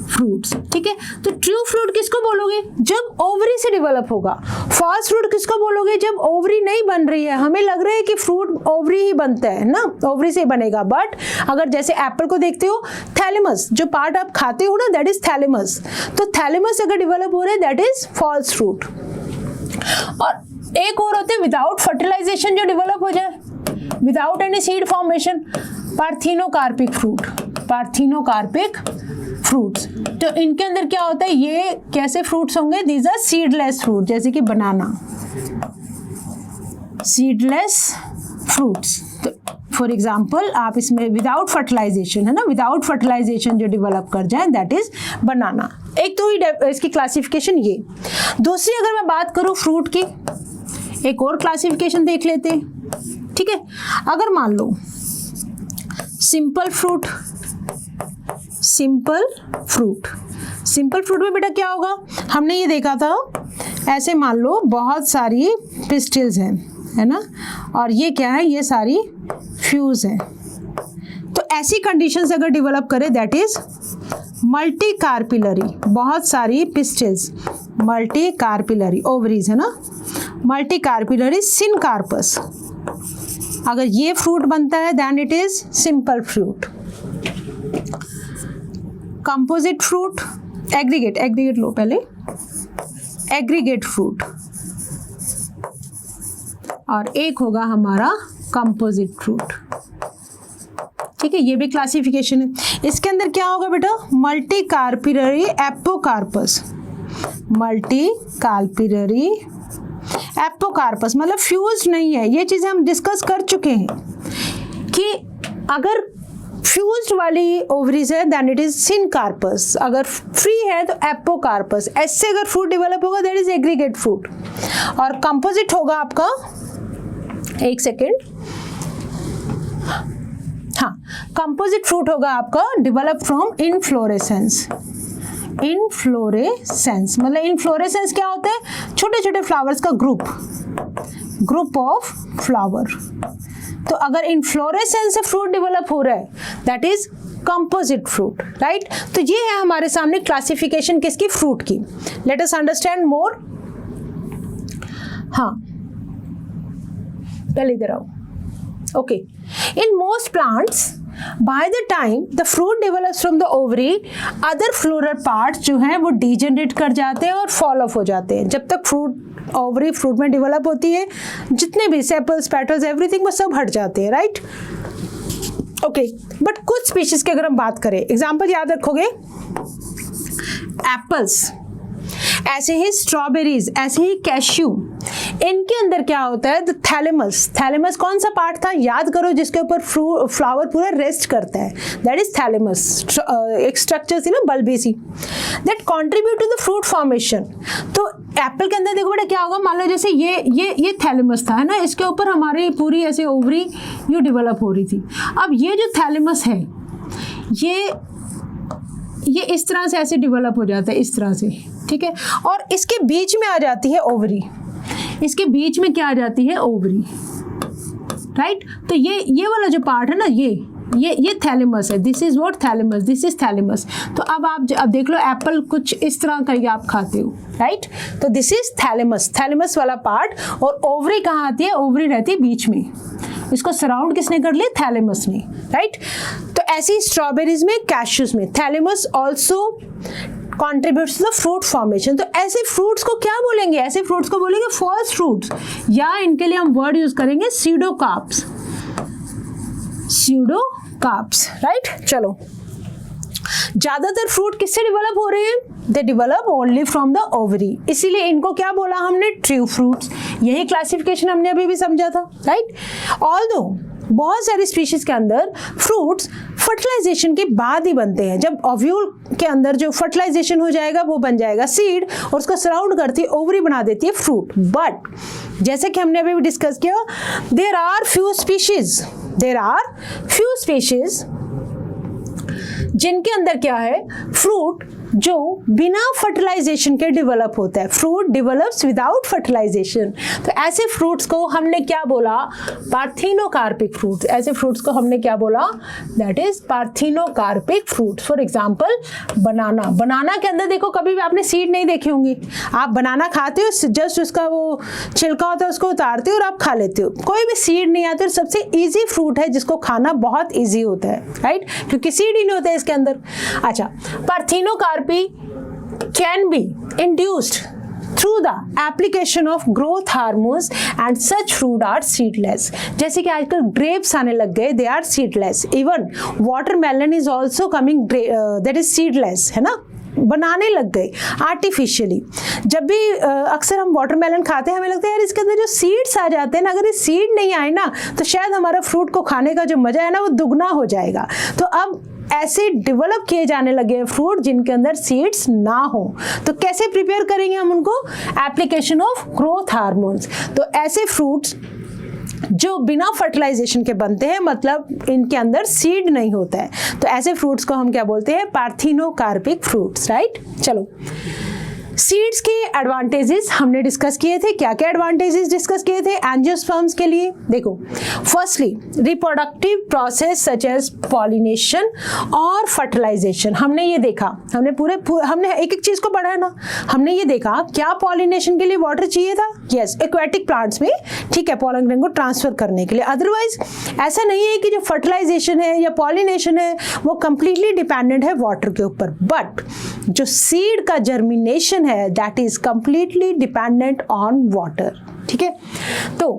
S1: फ्रूट्स, ठीक है। तो ट्रू फ्रूट किसको बोलोगे? जब ओवरी से डेवलप होगा। फॉल्स फ्रूट किसको बोलोगे? जब ओवरी नहीं बन रही है, हमें लग रहा है कि फ्रूट ओवरी ही बनता है ना, ओवरी से ही बनेगा, बट अगर जैसे एप्पल को देखते हो, थैलेमस जो पार्ट आप खाते हो ना, दैट इज थैलेमस, तो थैलेमस अगर डेवलप हो रहा है दैट इज फॉल्स फ्रूट। और एक और होते हैं विदाउट फर्टिलाइजेशन जो डेवलप हो जाए, without any seed formation, parthenocarpic fruit, parthenocarpic fruits. तो इनके अंदर क्या होता है, ये कैसे फ्रूट्स होंगे? दीज आर सीडलेस फ्रूट, जैसे कि बनाना, सीडलेस फ्रूट्स। तो फॉर एग्जाम्पल आप इसमें विदाउट फर्टिलाइजेशन है ना, विदाउट फर्टिलाइजेशन जो डेवलप कर जाए दैट इज बनाना। एक तो ही इसकी क्लासिफिकेशन ये। दूसरी अगर मैं बात करूं फ्रूट की, एक और क्लासिफिकेशन देख लेते हैं, ठीक है। अगर मान लो simple fruit, simple fruit, simple fruit में बेटा क्या होगा? हमने ये देखा था, ऐसे मान लो बहुत सारी पिस्टिल्स हैं, है ना, और ये क्या है? ये सारी फ्यूज हैं। तो ऐसी कंडीशंस अगर डेवलप करे दैट इज मल्टी कार्पिलरी, बहुत सारी पिस्टिल्स, मल्टी कार्पिलरी, ओवरीज है ना, मल्टी कार्पिलरी सिनकार्पस। अगर ये फ्रूट बनता है then it is simple fruit. Composite fruit, aggregate, aggregate लो पहले, एग्रीगेट फ्रूट, और एक होगा हमारा कंपोजिट फ्रूट, ठीक है। ये भी क्लासिफिकेशन है। इसके अंदर क्या होगा बेटा? मल्टी कार्पिलरी एपोकार्पस, मल्टी कार्पिलरी एपोकार्पस, मतलब फ्यूज नहीं है। ये चीजें हम डिस्कस कर चुके हैं कि अगर फ्यूज्ड वाली ओवरीज है देन इट इज सिनकार्पस, अगर फ्री है तो एपोकार्पस। ऐसे अगर फ्रूट डेवलप होगा दैट इज एग्रीगेट फ्रूट। और कंपोजिट होगा आपका, एक सेकेंड, हाँ, कंपोजिट फ्रूट होगा आपका डेवलप फ्रॉम इनफ्लोरेसेंस, इनफ्लोरेसेंस मतलब इनफ्लोरेसेंस क्या होता है? छोटे छोटे फ्लावर्स का ग्रुप, ग्रुप ऑफ फ्लावर। तो अगर इनफ्लोरेसेंस से फ्रूट डेवलप हो रहा है that is composite fruit, right. तो ये है हमारे सामने क्लासिफिकेशन किसकी? फ्रूट की। Let us understand more. हाँ, पहले इधर आओ। Okay, in most plants by the time the fruit develops from the ovary, other floral parts जो हैं वो degenerate कर जाते हैं और fall off हो जाते हैं। जब तक फ्रूट ओवरी फ्रूट में डेवलप होती है, जितने भी सेपल्स, पेटल्स, एवरीथिंग वो सब हट जाते हैं, राइट। ओके, बट कुछ स्पीशीज की अगर हम बात करें, एग्जाम्पल याद रखोगे, एप्पल्स, ऐसे ही स्ट्रॉबेरीज, ऐसे ही कैश्यू, इनके अंदर क्या होता है? थैलेमस, थैलेमस कौन सा पार्ट था? याद करो, जिसके ऊपर फ्लावर पूरा रेस्ट करता है, दैट इज थैलेमस। एक स्ट्रक्चर थी ना बल्बी सी, that contribute to the fruit formation. तो एप्पल के अंदर देखो बेटा क्या होगा, मान लो जैसे ये थैलेमस था, है ना, इसके ऊपर हमारी पूरी ऐसे ओवरी यू डेवलप हो रही थी। अब ये जो थैलेमस है ये इस तरह से ऐसे डेवलप हो जाता है, इस तरह से, ठीक है। और इसके बीच में आ जाती है ओवरी, इसके बीच में क्या आ जाती है? Ovary, right. तो ये वाला जो पार्ट है ना, ये थैलेमस है, this is what thalamus, this is thalamus. तो अब देख लो, एप्पल कुछ इस तरह का ही आप खाते हो, राइट। तो दिस इज थैलेमस, थैलेमस वाला पार्ट। और ओवरी कहाँ आती है? ओवरी रहती है बीच में, इसको सराउंड किसने कर लिया? थैलेमस ने, राइट। तो ऐसी स्ट्रॉबेरीज में, कैश्यूज में thalamus also contributes to the fruit formation। तो ऐसे फ्रूट्स को क्या बोलेंगे? ऐसे फ्रूट्स को बोलेंगे फॉल्स फ्रूट्स, या इनके लिए हम वर्ड यूज करेंगे स्यूडोकार्प्स, स्यूडोकार्प्स, राइट। चलो, ज्यादातर फ्रूट किससे डेवलप हो रहे हैं? They develop only from the ovary, इसीलिए इनको क्या बोला हमने? True fruits. यही क्लासिफिकेशन हमने अभी भी समझा था, राइट। ऑल्दो बहुत सारी स्पीशीज के अंदर फ्रूट्स फर्टिलाइजेशन के बाद ही बनते हैं। जब ओव्यूल के अंदर जो फर्टिलाइजेशन हो जाएगा वो बन जाएगा सीड, और उसको सराउंड करती है ओवरी, बना देती है फ्रूट। बट जैसे कि हमने अभी भी डिस्कस किया, there are few species there are few species जिनके अंदर क्या है, फ्रूट जो बिना फर्टिलाइजेशन के डेवलप होता है, फ्रूट डेवलप्स विदाउट फर्टिलाइजेशन। तो ऐसे फ्रूट्स को हमने क्या बोला, पार्थिनोकार्पिक फ्रूट। ऐसे फ्रूट्स को हमने क्या बोला, that is parthenocarpic fruit. For example banana. Banana के अंदर देखो कभी भी आपने सीड नहीं देखी होंगी। आप बनाना खाते हो, जस्ट उसका वो छिलका होता है उसको उतारते हो और आप खा लेते हो, कोई भी सीड नहीं आती। और सबसे ईजी फ्रूट है जिसको खाना बहुत ईजी होता है, राइट, क्योंकि सीड ही नहीं होता है इसके अंदर। अच्छा, parthenocarpic can be induced through the application of growth hormones and such fruit are seedless। जैसे कि आजकल grapes आने लग गए, they are seedless। Even watermelon is also coming, that is seedless, है ना, बनाने लग गए आर्टिफिशियली। जब भी अक्सर हम वाटरमेलन खाते हैं हमें लगता है यार इसके अंदर जो सीड्स आ जाते हैं ना, अगर ये सीड नहीं आए ना तो शायद हमारा फ्रूट को खाने का जो मजा है ना वो दुगना हो जाएगा। तो अब ऐसे डेवलप किए जाने लगे हैं फ्रूट जिनके अंदर सीड्स ना हो। तो कैसे प्रिपेयर करेंगे हम उनको, एप्लीकेशन ऑफ ग्रोथ हार्मोन्स। तो ऐसे फ्रूट्स जो बिना फर्टिलाइजेशन के बनते हैं, मतलब इनके अंदर सीड नहीं होता है, तो ऐसे फ्रूट्स को हम क्या बोलते हैं, पार्थिनोकार्पिक फ्रूट्स, राइट। चलो, सीड्स के एडवांटेजेस हमने डिस्कस किए थे। क्या क्या एडवांटेजेस डिस्कस किए थे एंजियोस्पर्म्स के लिए? देखो, firstly reproductive process such as pollination और फर्टिलाइजेशन। हमने ये देखा, हमने एक एक चीज को पढ़ा है ना। हमने ये देखा क्या पॉलिनेशन के लिए वाटर चाहिए था, यस, एक्वेटिक प्लांट्स में, ठीक है, पॉलन ग्रेन को ट्रांसफर करने के लिए। अदरवाइज ऐसा नहीं है कि जो फर्टिलाइजेशन है या पॉलिनेशन है वो कंप्लीटली डिपेंडेंट है वाटर के ऊपर, बट जो सीड का जर्मिनेशन है that is completely dependent on water, ठीक है। तो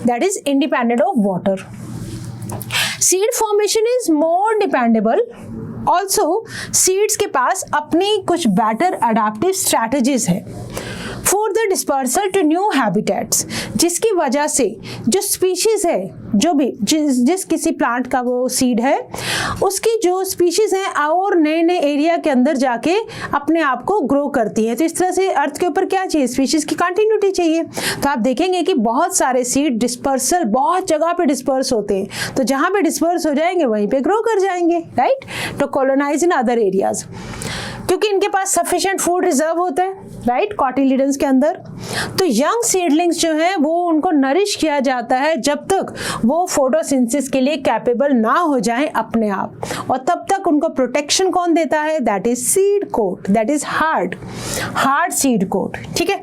S1: that is independent of water. Seed formation is more dependable. Also seeds के पास अपनी कुछ बेटर अडेप्टिव स्ट्रैटेजीज है for the dispersal to new habitats, जिसकी वजह से जो स्पीशीज है, जो भी जिस किसी प्लांट का वो सीड है, उसकी जो स्पीशीज हैं और नए नए एरिया के अंदर जाके अपने आप को ग्रो करती है। तो इस तरह से अर्थ के ऊपर क्या चाहिए, स्पीशीज की कंटिन्यूटी चाहिए। तो आप देखेंगे कि बहुत सारे सीड डिस्पर्सल बहुत जगह पे डिस्पर्स होते हैं, तो जहाँ पे डिस्पर्स हो जाएंगे वहीं पे ग्रो कर जाएंगे, right, to colonise in other areas, क्योंकि इनके पास सफिशिएंट फूड रिजर्व होता है, राइट, कॉटिलिडन्स के अंदर। तो यंग सीडलिंग्स जो हैं वो उनको नरिश किया जाता है जब तक वो फोटोसिंथेसिस के लिए कैपेबल ना हो जाएं अपने आप, और तब तक उनको प्रोटेक्शन कौन देता है, that is seed coat, that is hard seed coat, ठीक है।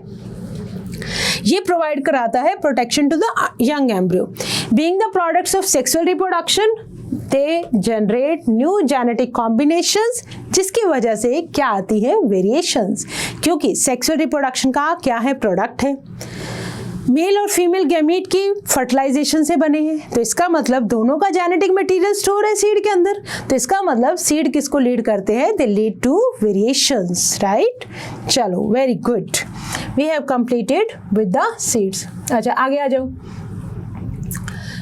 S1: ये प्रोवाइड कराता है protection to the young embryo. Being the products of sexual reproduction, they generate new genetic combinations, जिसकी वजह से क्या आती है, वेरिएशंस, क्योंकि सेक्सुअल रिप्रोडक्शन का क्या है, प्रोडक्ट है, मेल और फीमेल गैमीट की फर्टिलाइजेशन से बने हैं। तो इसका मतलब दोनों का जेनेटिक मटेरियल स्टोर है सीड के अंदर। तो इसका मतलब सीड किसको लीड करते हैं, they lead to variations, right. चलो, very good, we have completed with the seeds. अच्छा, आगे आ जाओ।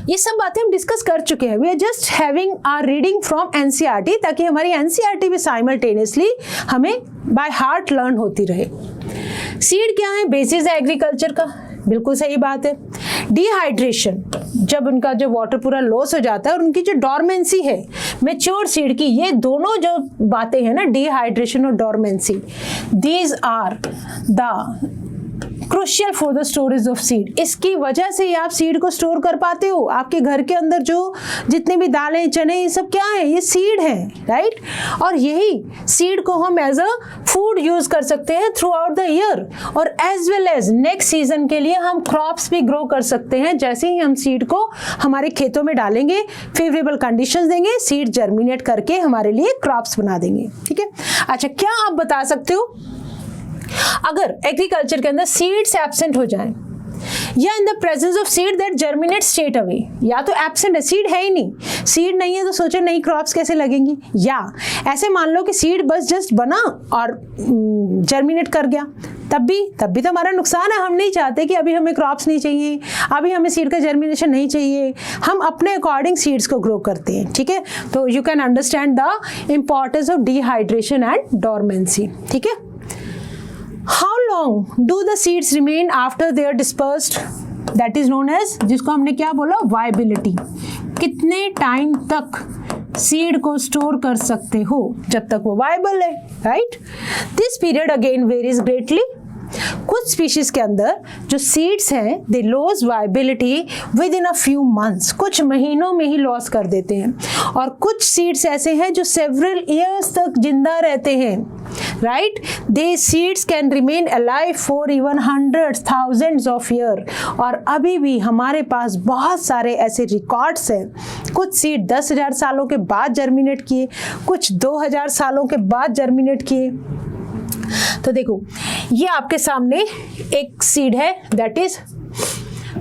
S1: ये सब बातें हम डिस्कस कर चुके हैं। We are just having our reading from NCERT, ताकि हमारी एनसीईआरटी भी साइमल्टेनियसली हमें बाय हार्ट लर्न होती रहे। सीड क्या है, बेसिस है एग्रीकल्चर का, बिल्कुल सही बात है। डिहाइड्रेशन, जब उनका जो वाटर पूरा लॉस हो जाता है, और उनकी जो डॉर्मेंसी है मैच्योर सीड की, ये दोनों जो बातें हैं ना, डिहाइड्रेशन और dormancy, these are the crucial for the storage of seed. इसकी वजह से आप सीड को स्टोर कर पाते हो। आपके घर के अंदर जो जितने भी दालें, चने, ये सब क्या है, ये सीड हैं, राइट। और यही सीड को हम एज अ फूड यूज कर सकते हैं थ्रू आउट द ईयर, और as well as next season के लिए हम क्रॉप्स भी ग्रो कर सकते हैं। जैसे ही हम सीड को हमारे खेतों में डालेंगे, फेवरेबल कंडीशंस देंगे, सीड जर्मिनेट करके हमारे लिए क्रॉप्स बना देंगे, ठीक है। अच्छा, क्या आप बता सकते हो अगर एग्रीकल्चर के अंदर सीड्स एब्सेंट हो जाएं, या in the presence of seed that germinate straight away, या तो एब्सेंट है, सीड है ही नहीं, सीड नहीं है तो सोचो नई क्रॉप्स कैसे लगेंगी, या ऐसे मान लो कि सीड बस जस्ट बना और जर्मिनेट कर गया, तब भी तो हमारा नुकसान है। हम नहीं चाहते कि अभी हमें क्रॉप्स नहीं चाहिए, अभी हमें सीड का जर्मिनेशन नहीं चाहिए, हम अपने अकॉर्डिंग सीड्स को ग्रो करते हैं, ठीक है। तो you can understand the importance of dehydration and dormancy, ठीक है। How long do the seeds remain after they are dispersed? That is known as, जिसको हमने क्या बोला, viability. कितने टाइम तक सीड को स्टोर कर सकते हो, जब तक वो वायबल है, right. This period again varies greatly. कुछ स्पीशीज के अंदर जो सीड्स हैं they loss viability within a few months, कुछ महीनों में ही लॉस कर देते हैं, और कुछ सीड्स ऐसे हैं जो सेवरल ईयर्स तक जिंदा रहते हैं, right. They seeds can remain alive for even hundreds thousands of year, और अभी भी हमारे पास बहुत सारे ऐसे रिकॉर्ड्स हैं। कुछ सीड 10,000 सालों के बाद जर्मिनेट किए, कुछ 2,000 सालों के बाद जर्मिनेट किए। तो देखो ये आपके सामने एक सीड है, दैट इज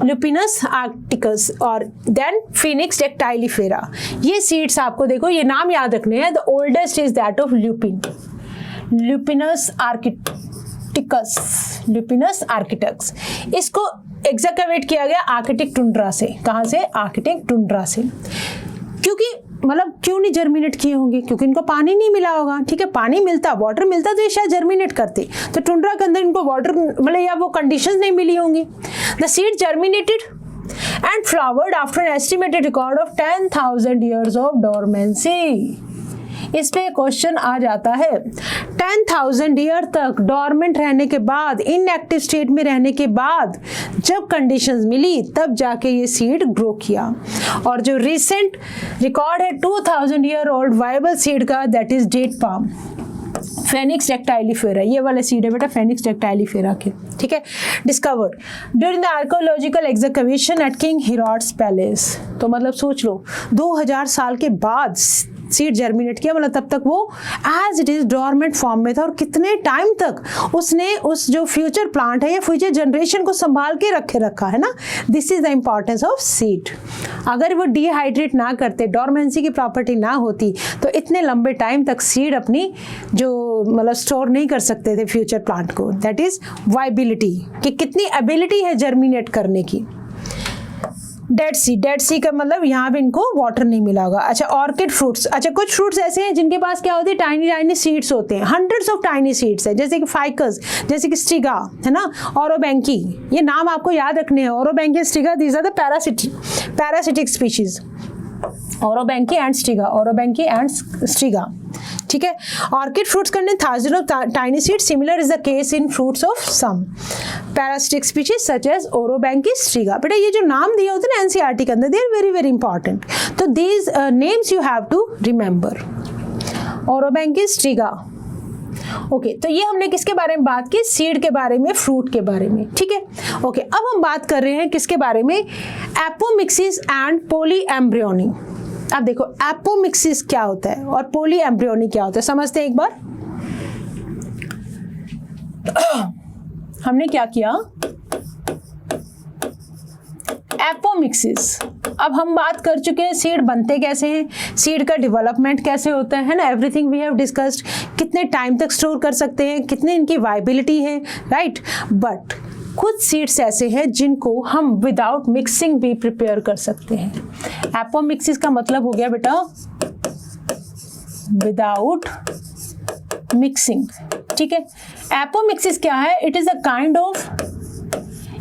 S1: लुपिनस आर्क्टिकस और देन फिनिक्स डेक्टाइलिफेरा। ये सीड्स आपको देखो, ये नाम याद रखने हैं। The oldest is that of lupin, Lupinus arcticus, Lupinus arcticus. इसको एक्सकैवेट किया गया आर्कटिक टुंड्रा से। कहाँ से? आर्कटिक टुंड्रा से। क्योंकि मतलब क्यों नहीं जर्मिनेट किए होंगे? क्योंकि इनको पानी नहीं मिला होगा, ठीक है। पानी मिलता, वाटर मिलता तो ये शायद जर्मिनेट करते, तो टुंड्रा के अंदर इनको वाटर मतलब या वो कंडीशंस नहीं मिली होंगी। The seed germinated and flowered after an estimated record of 10,000 years of dormancy. इस पे क्वेश्चन आ जाता है, 10,000 ईयर तक डॉर्मेंट रहने के बाद, इनएक्टिव स्टेट में रहने के बाद जब कंडीशंस मिली तब जाके ये सीड ग्रो किया। और जो रिसेंट रिकॉर्ड है 2000 ईयर ओल्ड वायबल सीड का, that is date palm, Phoenix dactylifera. ये वाले सीड है बेटा फेनिक्स डेक्टाइलिफेरा के, ठीक है। Discovered during the archaeological excavation at King Herod's palace. तो मतलब सोच लो 2000 साल के बाद सीड जर्मिनेट किया, मतलब तब तक वो as it is dormant form में था, और कितने टाइम तक उसने उस जो फ्यूचर प्लांट है या फ्यूचर जनरेशन को संभाल के रखा है ना। This is the importance of seed. अगर वो डिहाइड्रेट ना करते, डॉर्मेंसी की प्रॉपर्टी ना होती, तो इतने लंबे टाइम तक सीड अपनी जो मतलब स्टोर नहीं कर सकते थे फ्यूचर प्लांट को। दैट इज वाइबिलिटी, कि कितनी एबिलिटी है जर्मिनेट करने की। डेड सी का मतलब यहाँ पे इनको वाटर नहीं मिला होगा। अच्छा, ऑर्किड फ्रूट्स। अच्छा, कुछ फ्रूट्स ऐसे हैं जिनके पास क्या होती है, टाइनी टाइनी सीड्स होते हैं, हंड्रेड्स ऑफ टाइनी सीड्स है, जैसे कि फाइकस, जैसे कि स्टिगा है ना, ओरोबैंकी। ये नाम आपको याद रखने हैं, Orobanche, Striga, these are the parasitic species. Orobanche and Striga, Orobanche and Striga, ठीक है। Orchid fruits contain thousand of tiny seeds, similar is the case in fruits of some parasitic species such as Orobanche, Striga. बेटा ये जो नाम दिए होते हैं ना एनसीईआरटी के अंदर, they are very very important. तो these names you have to remember, Orobanche, Striga. Okay, तो ये हमने किसके बारे में बात की? सीड के बारे में, फ्रूट के बारे में, ठीक है। ओके, अब हम बात कर रहे हैं किसके बारे में? Apomixis and polyembryony. अब देखो एपोमिक्सिस क्या होता है और पोलीएम्ब्रियोनी क्या होता है, समझते हैं एक बार। हमने क्या किया? एपोमिक्सिस। अब हम बात कर चुके हैं सीड बनते कैसे हैं, सीड का डेवलपमेंट कैसे होता है ना, एवरीथिंग वी हैव डिस्कस्ड। कितने टाइम तक स्टोर कर सकते हैं, कितने इनकी वायबिलिटी है, राइट। बट कुछ सीड्स ऐसे हैं जिनको हम विदाउट मिक्सिंग भी प्रिपेयर कर सकते हैं। एपोमिक्सिस का मतलब हो गया बेटा विदाउट मिक्सिंग, ठीक है। एपोमिक्सिस क्या है? It is a kind of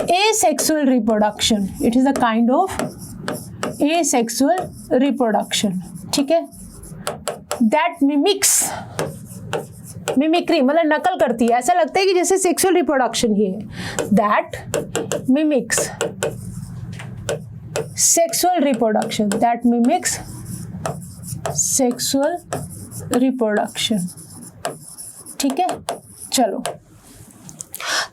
S1: asexual reproduction, it is a kind of asexual reproduction, ठीक है। that mimics, मिमिक्री मतलब नकल करती है, ऐसा लगता है कि जैसे सेक्सुअल रिप्रोडक्शन ही है। that mimics sexual reproduction, that mimics sexual reproduction, ठीक है। चलो,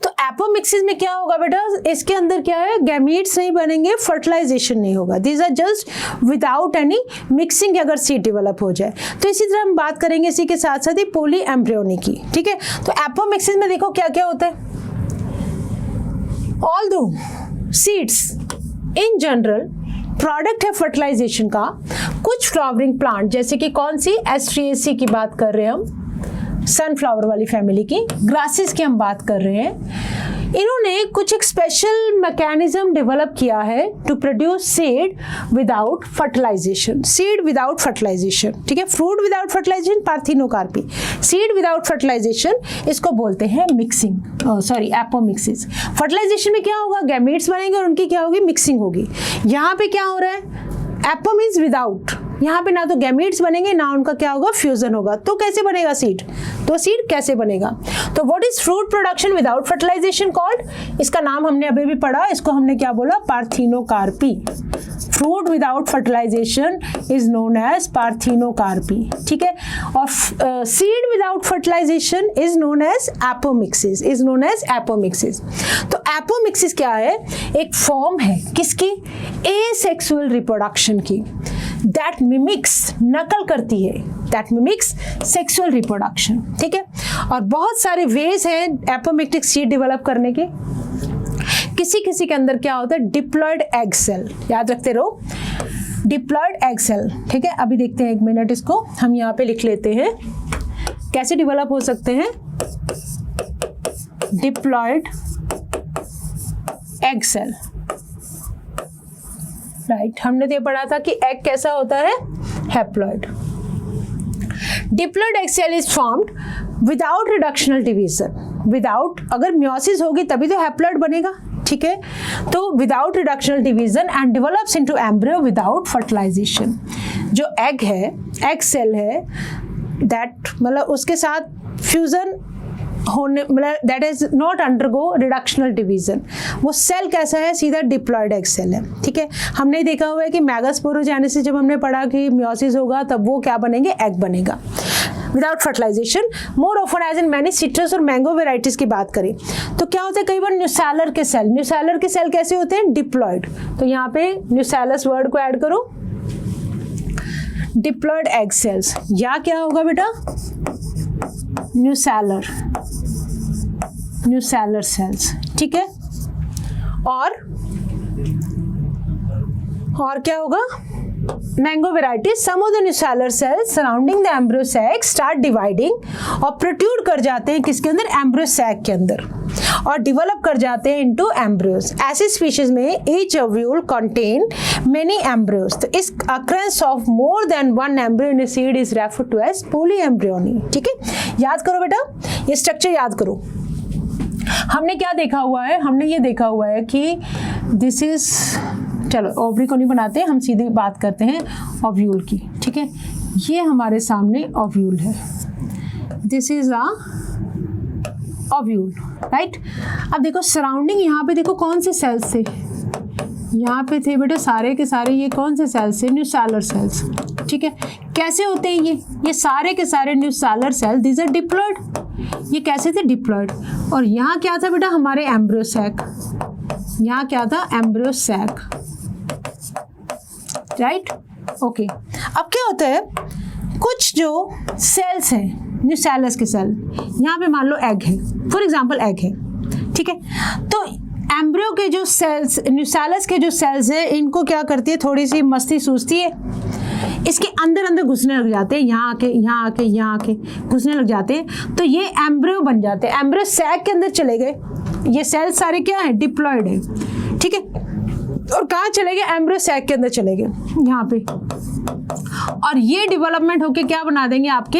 S1: तो एपोमिक्सिस में क्या होगा बेटा? इसके अंदर क्या है? गैमीट्स नहीं बनेंगे, फर्टिलाइजेशन नहीं होगा। These are just without any mixing अगर सीड डेवलप हो जाए। तो इसी तरह हम बात करेंगे इसी के साथ साथ ही पोलीएम्ब्रियोनी की, ठीक है। तो एपोमिक्सिस में देखो क्या क्या होता है। Although seeds in general product है फर्टिलाइजेशन का, कुछ फ्लावरिंग प्लांट जैसे कि कौन सी, एस्ट्रिएसी की बात कर रहे हैं हम, सनफ्लावर वाली फैमिली की, ग्रासेस की हम बात कर रहे हैं, इन्होंने कुछ एक स्पेशल मैकेनिज्म डेवलप किया है to produce seed without fertilisation. Seed without fertilisation, ठीक है। Fruit without fertilisation parthenocarpy, seed without fertilisation, इसको बोलते हैं मिक्सिंग, सॉरी एपोमिक्सिस। फर्टिलाइजेशन में क्या होगा? गैमीट्स बनेंगे और उनकी क्या होगी? मिक्सिंग होगी। यहाँ पे क्या हो रहा है? एपो मीन्स विदाउट, यहाँ पे ना तो गैमीट्स बनेंगे ना उनका क्या होगा फ्यूजन होगा, तो कैसे बनेगा सीड, तो सीड कैसे बनेगा। तो what is fruit production without fertilisation called, इसका नाम हमने अभी भी पढ़ा, इसको हमने क्या बोला, parthenocarpy. Fruit without fertilisation is known as parthenocarpy, ठीक है। और seed without fertilisation is known as apomixis, is known as apomixis. तो एपोमिक्सिस क्या है, एक फॉर्म है किसकी, एसेक्सुअल रिप्रोडक्शन की, दैट मिमिक्स, नकल करती है, दैट मिमिक्स सेक्सुअल रिप्रोडक्शन, ठीक है। और बहुत सारे वेज हैं एपोमिक्टिक सीड डेवलप करने के। किसी किसी के अंदर क्या होता है, डिप्लॉयड एग सेल, याद रखते रहो, डिप्लॉयड एग सेल, ठीक है। अभी देखते हैं, एक मिनट, इसको हम यहाँ पे लिख लेते हैं, कैसे डेवलप हो सकते हैं डिप्लॉयड एग सेल, राइट। हमने तो ये पढ़ा था कि एग कैसा होता है, haploid. Diploid egg cell is formed without reductional division, without, अगर म्योसिस होगी तभी तो हैप्लॉइड बनेगा, ठीक है। तो without reductional division and develops into embryo without fertilisation. जो एग है, एग सेल है, दैट मतलब उसके साथ फ्यूजन होने, मतलब that is not undergo reductional division, वो सेल कैसा है, सीधा डिप्लॉयड एग सेल है, ठीक है। हमने देखा हुआ है कि मैगास्पोरोजेनेसिस जब हमने पढ़ा कि म्योसिस होगा तब वो क्या बनेंगे, एग बनेगा without fertilisation. More often as in many citrus और मैंगो वेराइटीज की बात करें तो क्या होता है, कई बार न्यूसैलर के सेल, न्यूसैलर के सेल कैसे होते हैं, डिप्लॉयड। तो यहाँ पे न्यूसैलस वर्ड को ऐड करो, डिप्लॉयड एग सेल्स, या क्या होगा बेटा, न्यूसैलर, न्यूसैलर सेल्स, ठीक है। और क्या होगा, mango varieties, some of the nucellar cells surrounding the embryo sac start dividing और प्रोट्रूड कर जाते हैं किसके अंदर, एम्ब्रियो सैक के अंदर, और डेवलप कर जाते हैं इनटू एम्ब्रियोज। ऐसे स्पीशीज में each ovule contain many embryos, तो इस occurrence of more than one embryo in a seed is referred to as polyembryony, ठीक है। याद करो बेटा, ये स्ट्रक्चर याद करो। हमने क्या देखा हुआ है, हमने ये देखा हुआ है कि दिस इज, चलो ओवरी को नहीं बनाते, हम सीधी बात करते हैं ओव्यूल की, ठीक है। ये हमारे सामने ओव्यूल है, this is a ovule, right. अब देखो सराउंडिंग, यहाँ पे देखो कौन से सेल्स थे, यहाँ पे थे बेटा सारे के सारे, ये कौन से सेल्स थे, न्यूसैलर सेल्स, ठीक है। कैसे होते हैं ये सारे के सारे न्यूसैलर सेल, दीज आर डिप्लॉयड, ये कैसे थे, डिप्लॉयड। और यहाँ क्या था बेटा, हमारे एम्ब्रियो सैक, यहाँ क्या था, एम्ब्रियो सैक, राइट, ओके। अब क्या होता है, कुछ जो सेल्स हैं न्यूसैलस के सेल, यहाँ पे मान लो एग है, फॉर एग्जांपल एग है, ठीक है। तो एम्ब्रियो के जो सेल्स, न्यूसैलस के जो सेल्स है, इनको क्या करती है, थोड़ी सी मस्ती सूझती है, इसके अंदर अंदर घुसने लग जाते हैं, यहाँ आके यहाँ आके यहाँ आके घुसने लग जाते हैं, तो ये एम्ब्रियो बन जाते हैं, एम्ब्रियो सैक के अंदर चले गए, ये सेल्स सारे क्या है, डिप्लॉयड है, ठीक है। और कहाँ चले गए, एम्ब्रियो सैक के अंदर चले गए, यहाँ पे, और ये डेवलपमेंट होके क्या बना देंगे, आपके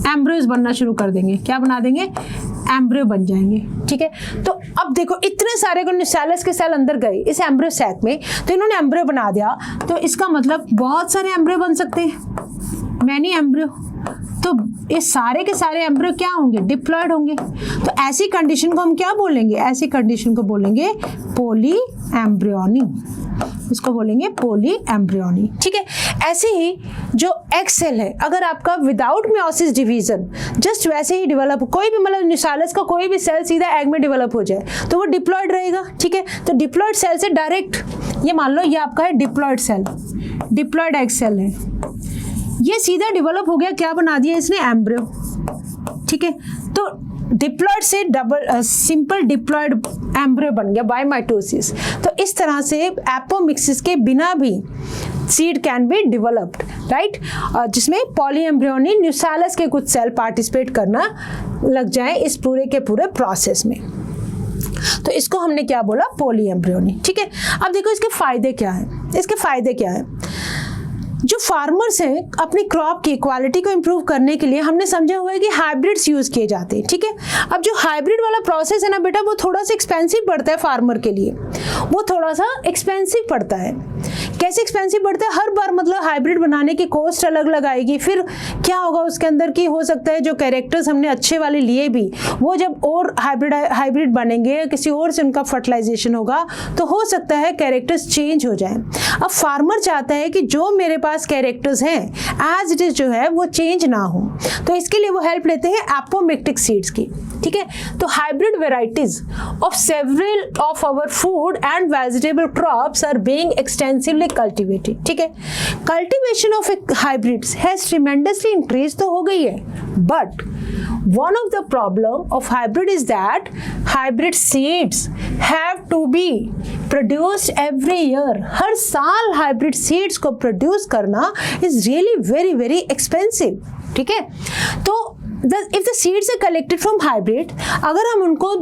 S1: एम्ब्रियोज बनना शुरू कर देंगे, क्या बना देंगे, एम्ब्रियो बन जाएंगे, ठीक है। तो अब देखो इतने सारे को न्यूसैलस के सेल अंदर गए इस एम्ब्रियो सैक में, तो इन्होंने एम्ब्रियो बना दिया, तो इसका मतलब बहुत सारे एम्ब्रियो बन सकते हैं, मैनी एम्ब्रियो। तो ये सारे के सारे एम्ब्रियो क्या होंगे, डिप्लॉयड होंगे। तो ऐसी कंडीशन को हम क्या बोलेंगे, ऐसी कंडीशन को बोलेंगे पॉली एम्ब्रियोनी, इसको बोलेंगे पॉली एम्ब्रियोनी, ठीक है। ऐसे ही जो एग सेल है, अगर आपका विदाउट म्योसिस डिवीजन जस्ट वैसे ही डेवलप, कोई भी मतलब न्यूसैलस का कोई भी सेल सीधा एग में डेवलप हो जाए तो वो डिप्लॉयड रहेगा, ठीक है। तो डिप्लॉयड सेल से डायरेक्ट, ये मान लो ये आपका है diploid cell, diploid egg cell है, ये सीधा डेवलप हो गया, क्या बना दिया इसने, एम्ब्रियो, ठीक है। तो डिप्लॉयड से डबल सिंपल डिप्लॉयड एम्ब्रियो बन गया बाय माइटोसिस। तो इस तरह से एपोमिक्सिस के बिना भी seed can be developed, right, जिसमें पॉलीएम्ब्रियोनी न्यूसैलस के कुछ सेल पार्टिसिपेट करना लग जाए इस पूरे के पूरे प्रोसेस में। तो इसको हमने क्या बोला, पॉलीएम्ब्रियोनी, ठीक है। अब देखो इसके फायदे क्या हैं, इसके फायदे क्या हैं। जो फार्मर्स हैं अपनी क्रॉप की क्वालिटी को इम्प्रूव करने के लिए हमने समझा हुआ है कि हाइब्रिड्स यूज किए जाते हैं, ठीक है। अब जो हाइब्रिड वाला प्रोसेस है ना बेटा, वो थोड़ा सा एक्सपेंसिव पड़ता है फार्मर के लिए, वो थोड़ा सा एक्सपेंसिव पड़ता है। कैसे एक्सपेंसिव पड़ता है? हर बार मतलब हाइब्रिड बनाने की कॉस्ट अलग अलग आएगी, फिर क्या होगा उसके अंदर की, हो सकता है जो कैरेक्टर्स हमने अच्छे वाले लिए भी, वो जब और हाइब्रिड बनेंगे, किसी और से उनका फर्टिलाइजेशन होगा, तो हो सकता है कैरेक्टर्स चेंज हो जाए। अब फार्मर चाहता है कि जो मेरे पास कैरेक्टर्स हैं एज इट इज जो है वो चेंज ना हो, तो इसके लिए वो हेल्प लेते हैं एपोमिक्टिक सीड्स की, ठीक है। तो hybrid varieties of several of our food and vegetable crops are being extensively cultivated, ठीक है। Cultivation of hybrids has tremendously increase तो हो गई है, but one of the problem of hybrid is that hybrid seeds have to be produced every year. हर साल hybrid seeds को produce करना is really very very expensive, ठीक है। तो if the seeds are collected from hybrid, अगर हम उनको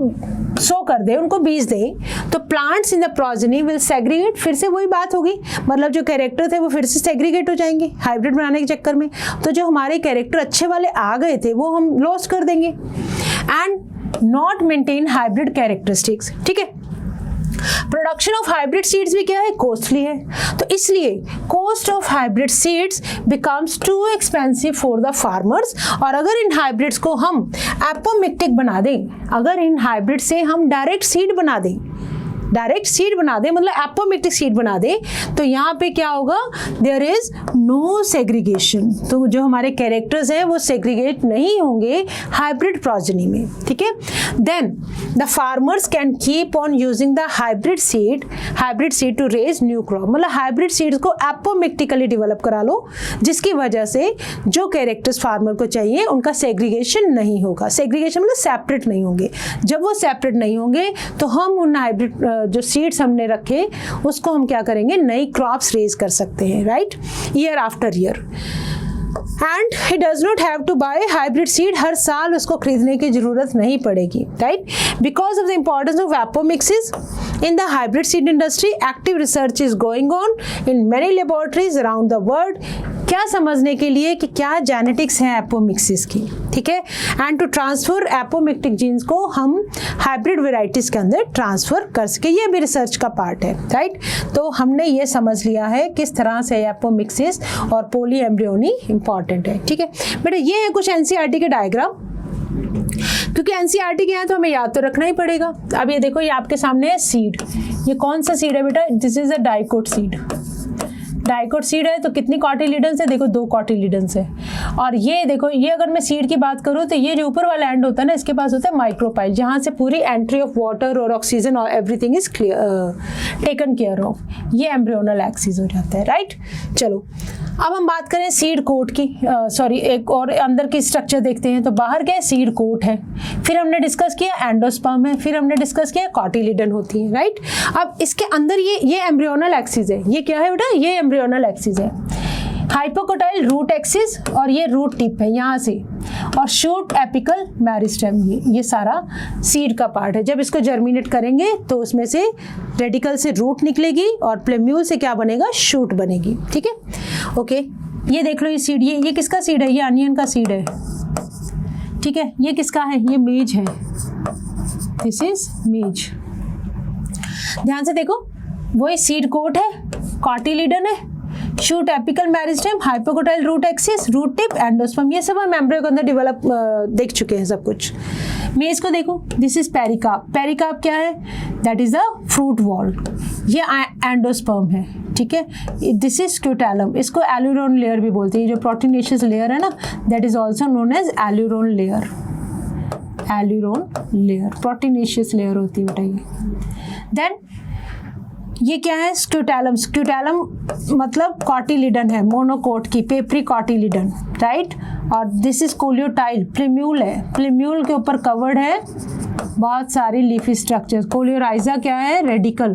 S1: सो कर दें, उनको बीज दें, तो plants in the progeny will segregate, फिर से वही बात होगी, मतलब जो कैरेक्टर थे वो फिर से सेग्रीगेट हो जाएंगे हाइब्रिड बनाने के चक्कर में। तो जो हमारे कैरेक्टर अच्छे वाले आ गए थे वो हम लॉस कर देंगे and not maintain hybrid characteristics, ठीक है। प्रोडक्शन ऑफ हाइब्रिड सीड्स भी क्या है? कॉस्टली है, तो इसलिए cost of hybrid seeds becomes too expensive for the farmers. और अगर इन हाइब्रिड्स को हम एपोमिक्टिक बना दें, अगर इन हाइब्रिड से हम डायरेक्ट सीड बना दें मतलब एपोमिक्टिक सीड बना दे, तो यहाँ पे क्या होगा? देयर इज नो सेग्रीगेशन, तो जो हमारे कैरेक्टर्स हैं वो सेग्रीगेट नहीं होंगे हाइब्रिड प्रोजेनी में, ठीक है। Then the farmers can keep on using the hybrid seed to raise new crop, मतलब हाइब्रिड सीड्स को एपोमिक्टिकली डेवलप करा लो, जिसकी वजह से जो कैरेक्टर्स फार्मर को चाहिए उनका सेग्रीगेशन नहीं होगा। सेग्रीगेशन मतलब सेपरेट नहीं होंगे। जब वो सेपरेट नहीं होंगे तो हम उन हाइब्रिड जो सीड्स हमने रखे उसको हम क्या करेंगे? नई क्रॉप्स रेज कर सकते हैं, right, year after year. And he does not have to buy hybrid seed, हर साल उसको खरीदने की जरूरत नहीं पड़ेगी, right. Because of the importance of apomixis in the hybrid seed industry, active research is going on in many laboratories around the world. क्या समझने के लिए कि क्या जेनेटिक्स है एपोमिक्सिस की, ठीक है। And to transfer apomictic genes को हम हाइब्रिड वेराइटीज के अंदर ट्रांसफर कर सके, ये भी रिसर्च का पार्ट है, राइट। तो हमने ये समझ लिया है किस तरह से एपोमिक्सिस और पॉली एम्ब्रियोनी इंपॉर्टेंट है, ठीक है बेटा। ये है कुछ एनसीईआरटी के डायग्राम, क्योंकि एनसीईआरटी के हैं तो हमें याद तो रखना ही पड़ेगा। अब ये देखो, ये आपके सामने है सीड, ये कौन सा सीड है बेटा? This is a dicot seed. Dicot seed है तो कितनी कॉटिलिडन्स है? देखो 2 कॉटिलिडन्स है। और ये देखो, ये अगर मैं सीड की बात करूँ तो ये जो ऊपर वाला एंड होता है ना, इसके पास होता है माइक्रोपाइल, जहाँ से पूरी एंट्री ऑफ वाटर और ऑक्सीजन और everything is taken care of. ये एम्ब्रियोनल एक्सिस हो जाता है, राइट। चलो अब हम बात करें सीड कोट की, एक और अंदर की स्ट्रक्चर देखते हैं। तो बाहर क्या है? सीड कोट है, फिर हमने डिस्कस किया एंडोस्पर्म है, फिर हमने डिस्कस किया कॉटिलिडन होती है, राइट। अब इसके अंदर ये एम्ब्रियोनल एक्सिस है, ये क्या है बेटा? ये एम्ब्रियोनल एक्सिस है, हाइपोकोटाइल रूट एक्सिस, और ये रूट टिप है यहाँ से, और शूट एपिकल मेरिस्टेम, ये सारा सीड का पार्ट है। जब इसको जर्मिनेट करेंगे तो उसमें से रेडिकल से रूट निकलेगी और प्लेम्यूल से क्या बनेगा? शूट बनेगी, ठीक है। ओके, ये देख लो, ये सीड, ये किसका सीड है? ये अनियन का सीड है, ठीक है। ये किसका है? ये मेज है, दिस इज मेज। ध्यान से देखो, वो सीड कोट है, कॉटिलिडन है, shoot apical meristem, hypocotyl root axis, root tip, endosperm, ये सब हम एम्ब्रियो के अंदर डेवलप देख चुके हैं सब कुछ। मेज को देखो, दिस इज पेरिकार्प। पेरिकार्प क्या है? That is the fruit wall. ये एंडोस्पर्म है, ठीक है। दिस इज स्क्यूटैलम, इसको एल्यूरोन लेयर भी बोलते हैं। ये जो प्रोटीनेशियस लेयर है ना, that is also known as aleurone layer. Aleurone layer proteinaceous layer होती है बेटा ये। देन ये क्या है? स्क्यूटैलम। स्क्यूटैलम मतलब कॉटिलिडन है, मोनोकोट की, पेपरी कॉटिलिडन, राइट। और दिस इज कोलियोटाइल, प्लेम्यूल है, प्लेम्यूल के ऊपर कवर्ड है बहुत सारी लीफी स्ट्रक्चर्स। कोलियोराइजा क्या है? रेडिकल,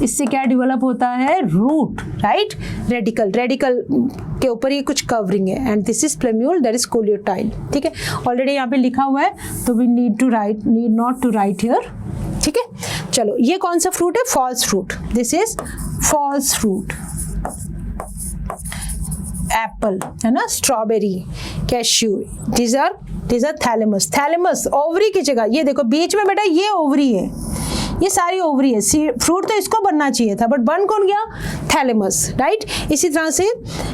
S1: इससे क्या डेवलप होता है? Root, right. रेडिकल के ऊपर ये कुछ कवरिंग है, and this is plumule, that is coleoptile, ठीक है। ऑलरेडी यहाँ पे लिखा हुआ है, तो we need not to write here, ठीक है। चलो, ये कौन सा फ्रूट है? False fruit, this is false fruit. Apple है ना, strawberry, cashew, these are thalamus. Thalamus ovary की जगह, ये देखो बीच में बेटा ये ओवरी है, ये सारी ओवरी है। फ्रूट तो इसको बनना चाहिए था बट बन कौन गया, थैलेमस, राइट। इसी तरह से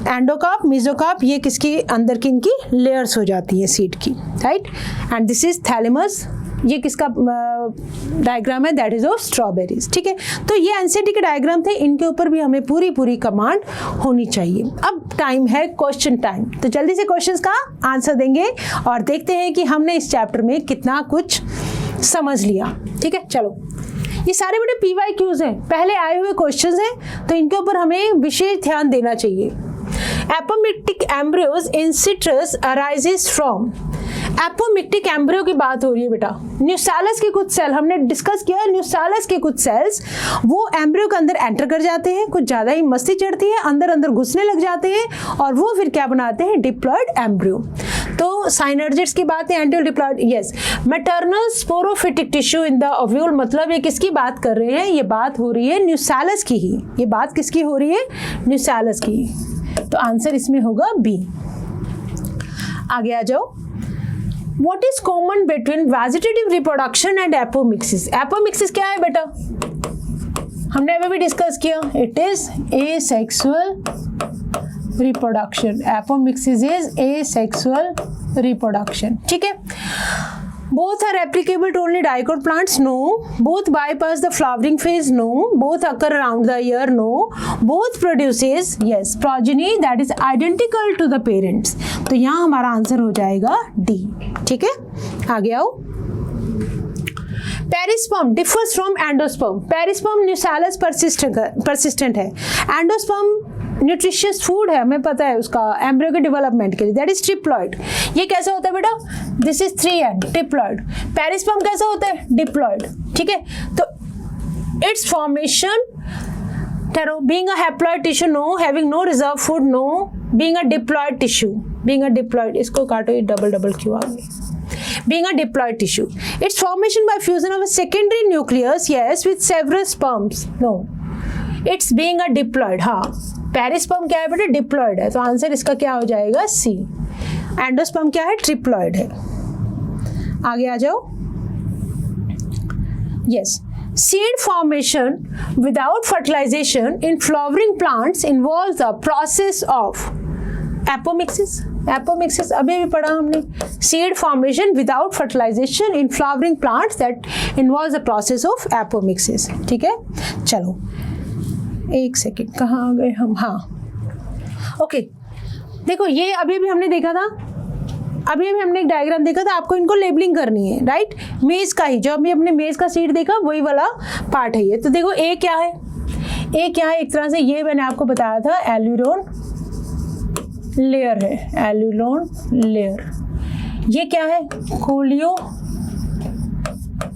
S1: एंडोकार्प, मेसोकार्प, ये किसकी अंदर की इनकी लेयर्स हो जाती है सीड की, right. And this is thalamus, ये किसका डायग्राम है, दैट इज ऑफ स्ट्रॉबेरीज, ठीक है। तो ये एनसीईआरटी के डायग्राम थे, इनके ऊपर भी हमें पूरी कमांड होनी चाहिए। अब टाइम है क्वेश्चन टाइम, तो जल्दी से क्वेश्चंस का आंसर देंगे और देखते हैं कि हमने इस चैप्टर में कितना कुछ समझ लिया, ठीक है। चलो, ये सारे बड़े PYQs हैं, पहले आए हुए क्वेश्चंस हैं, तो इनके ऊपर हमें विशेष ध्यान देना चाहिए। Apomictic embryos in citrus arises from, apomictic embryo की बात हो रही है बेटा। न्यूसैलस के कुछ सेल हमने डिस्कस किया, न्यूसैलस के कुछ सेल्स वो एम्ब्रियो के अंदर एंटर कर जाते हैं, कुछ ज़्यादा ही मस्ती चढ़ती है, अंदर अंदर घुसने लग जाते हैं और वो फिर क्या बनाते हैं, डिप्लॉयड एम्ब्रियो। तो साइनर्जिड्स की बात है, एंटिल diploid, yes. Maternal sporophytic tissue in the ovule, मतलब ये किसकी बात कर रहे हैं, ये बात हो रही है न्यूसैलस की ही, ये बात किसकी हो रही है, न्यूसैलस की। तो आंसर इसमें होगा बी। आगे आ जाओ। What is common between vegetative reproduction and apomixis? Apomixis क्या है बेटा, हमने अभी भी डिस्कस किया, it is asexual reproduction. Apomixis is asexual reproduction, ठीक है। Both are applicable to only dicot plants? No. Both bypass the flowering phase? No. Both occur around the year? No. Both produces, yes, progeny that is identical to the parents. तो यहाँ हमारा answer हो जाएगा D, ठीक है। आगे आओ। Perisperm differs from endosperm. Perisperm nucellus persistent है, एंडोस्पर्म न्यूट्रिशियस फूड है, हमें पता है उसका एम्ब्रियो के डेवलपमेंट के लिए, दैट इज ट्रिप्लॉइड। ये कैसा होता है बेटा, this is 3N, triploid. Perisperm कैसा होता है, डिप्लॉइड, ठीक है। तो its formation, being a haploid tissue, no. Having no reserve food, no. Being a diploid tissue, being a diploid, इसको काटो, ये डबल क्यों आ गई, being a diploid tissue. Its formation by fusion of a secondary nucleus, yes, with several sperms, no. It's being a diploid, हाँ। Perisperm क्या है बेटा, diploid है, तो आंसर इसका क्या हो जाएगा, सी। एंडोस्पर्म क्या है, ट्रिप्लॉइड है। आगे आ जाओ। Yes, seed formation without fertilization in flowering plants involves the process of apomixis. Apomixis अभी भी पढ़ा हमने, seed formation without fertilization in flowering plants that involves the process of apomixis, ठीक है। चलो एक सेकेंड, कहाँ आ गए हम, हाँ ओके। देखो ये अभी भी हमने देखा था, अभी भी हमने एक डायग्राम देखा था, आपको इनको लेबलिंग करनी है, राइट। मेज का ही, जो अभी हमने मेज का सीड देखा वही वाला पार्ट है ये। तो देखो ए क्या है, ए क्या है, एक तरह से ये मैंने आपको बताया था एल्यूरोन लेयर है, एल्यूरोन लेयर। ये क्या है, कोलियो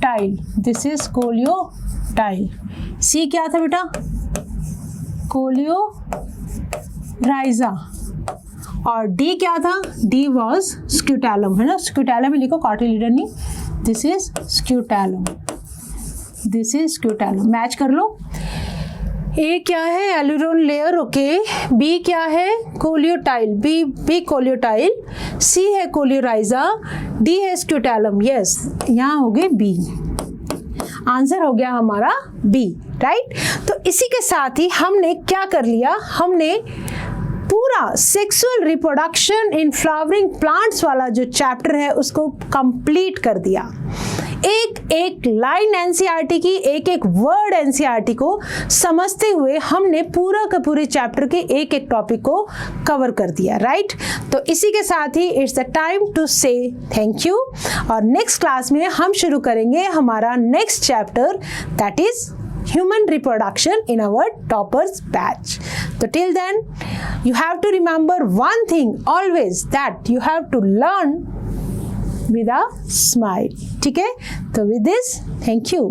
S1: टाइल, दिस इज कोलियो टाइल। सी क्या था बेटा, कोलियो राइजा। और डी क्या था, डी वॉज स्क्यूटैलम, है ना, स्क्यूटैलम ही लिखो, कॉटिलीडन नहीं, this is scutellum, this is scutellum, match कर लो। ए क्या है, एल्यूरोन लेयर, ओके। बी क्या है, कोलियोटाइल, बी कोलियोटाइल। सी है कोलियोराइजा, डी है स्क्यूटैलम, यस, यहाँ हो गए बी। आंसर हो गया हमारा बी, राइट। तो इसी के साथ ही हमने क्या कर लिया, हमने पूरा sexual reproduction in flowering plants वाला जो चैप्टर है उसको कंप्लीट कर दिया। एक एक लाइन एनसीईआरटी की, एक एक वर्ड एनसीईआरटी को समझते हुए हमने पूरा का पूरे चैप्टर के एक एक टॉपिक को कवर कर दिया, राइट। तो इसी के साथ ही इट्स द टाइम टू से थैंक यू। और नेक्स्ट क्लास में हम शुरू करेंगे हमारा next chapter, that is human reproduction in our toppers batch. So till then you have to remember one thing always, that you have to learn with a smile, ठीक है। तो with this thank you.